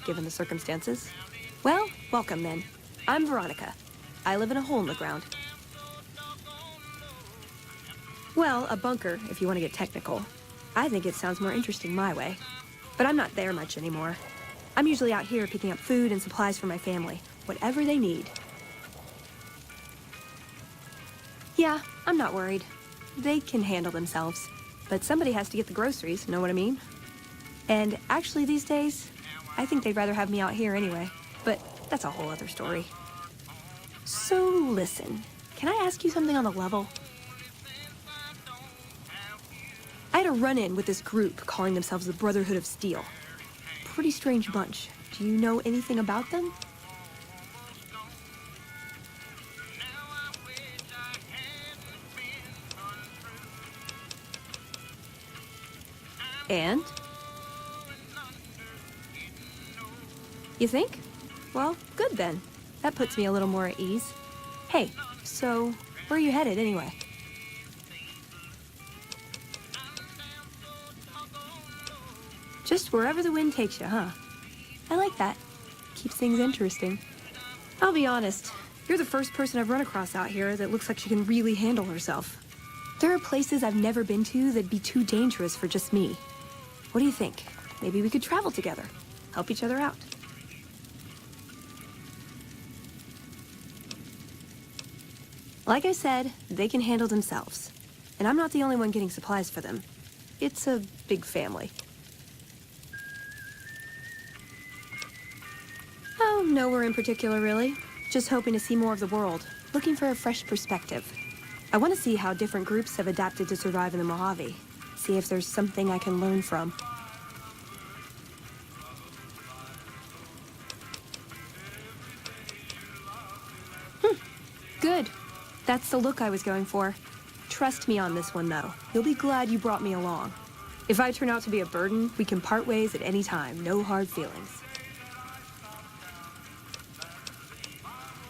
given the circumstances. Well, welcome then. I'm Veronica. I live in a hole in the ground. Well, a bunker, if you want to get technical. I think it sounds more interesting my way. But I'm not there much anymore. I'm usually out here picking up food and supplies for my family, whatever they need. Yeah, I'm not worried. They can handle themselves. But somebody has to get the groceries, know what I mean? And actually these days, I think they'd rather have me out here anyway. But that's a whole other story. So listen, can I ask you something on the level? I had a run-in with this group calling themselves the Brotherhood of Steel. Pretty strange bunch. Do you know anything about them? And? You think? Well, good then. That puts me a little more at ease. Hey, so where are you headed anyway? Just wherever the wind takes you, huh? I like that. Keeps things interesting. I'll be honest, you're the first person I've run across out here that looks like she can really handle herself. There are places I've never been to that'd be too dangerous for just me. What do you think? Maybe we could travel together, help each other out. Like I said, they can handle themselves. And I'm not the only one getting supplies for them. It's a big family. Oh, nowhere in particular, really. Just hoping to see more of the world. Looking for a fresh perspective. I want to see how different groups have adapted to survive in the Mojave. See if there's something I can learn from. Good. That's the look I was going for. Trust me on this one, though. You'll be glad you brought me along. If I turn out to be a burden, we can part ways at any time. No hard feelings.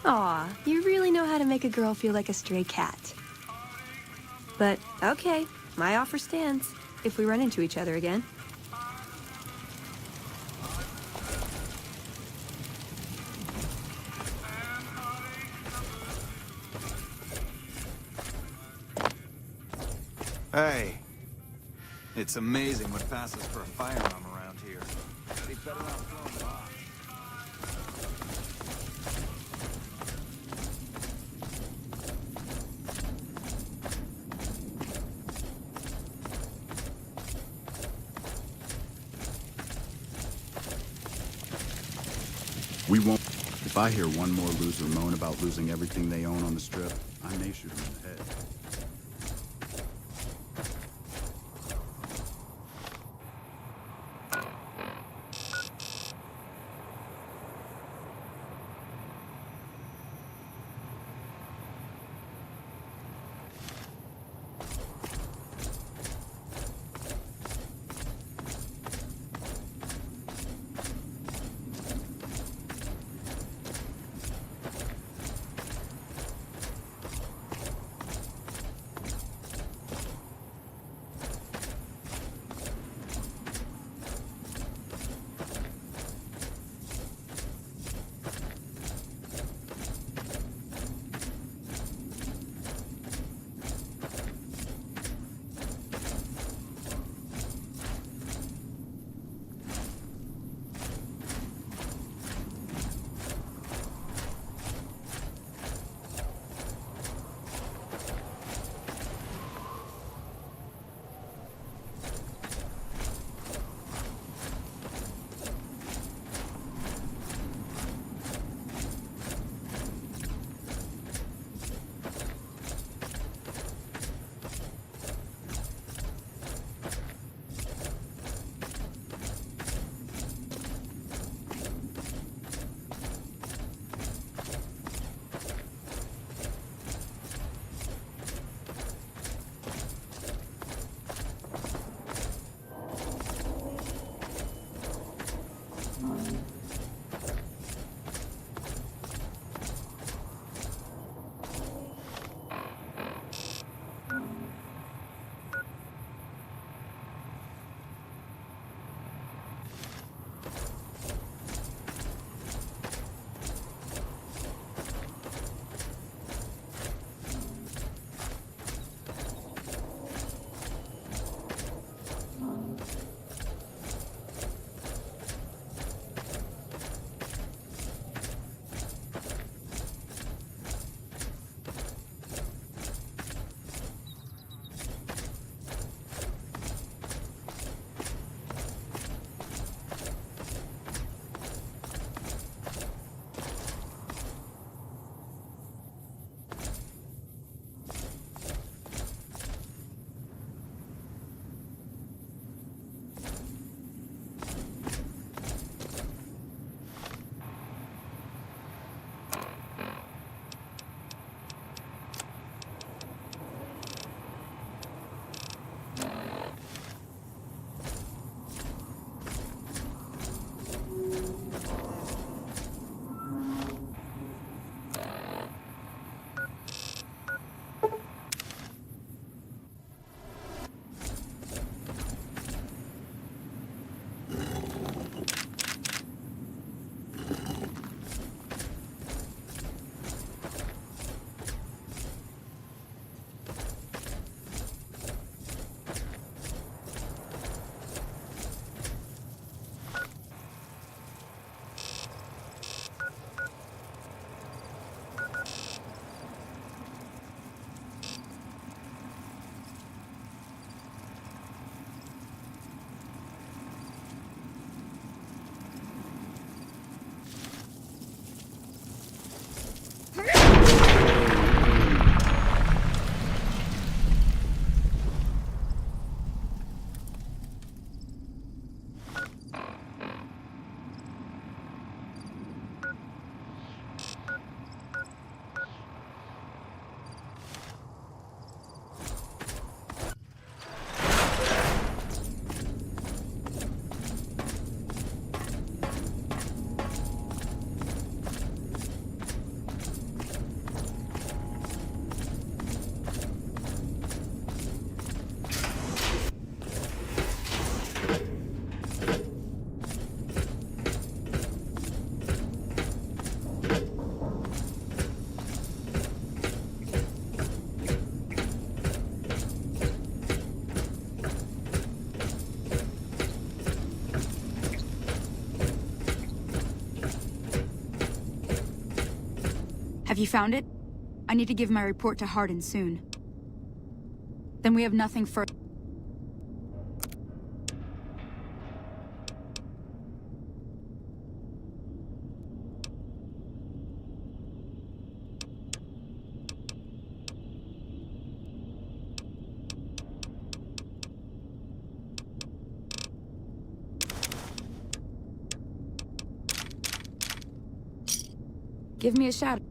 Aw, you really know how to make a girl feel like a stray cat. But, okay, my offer stands, if we run into each other again.
Hey, it's amazing what passes for a firearm around here. They better not throw them off.
We won't. If I hear one more loser moan about losing everything they own on the Strip, I may shoot him in the head.
Have you found it? I need to give my report to Hardin soon. Then we have nothing further. Give me a shout.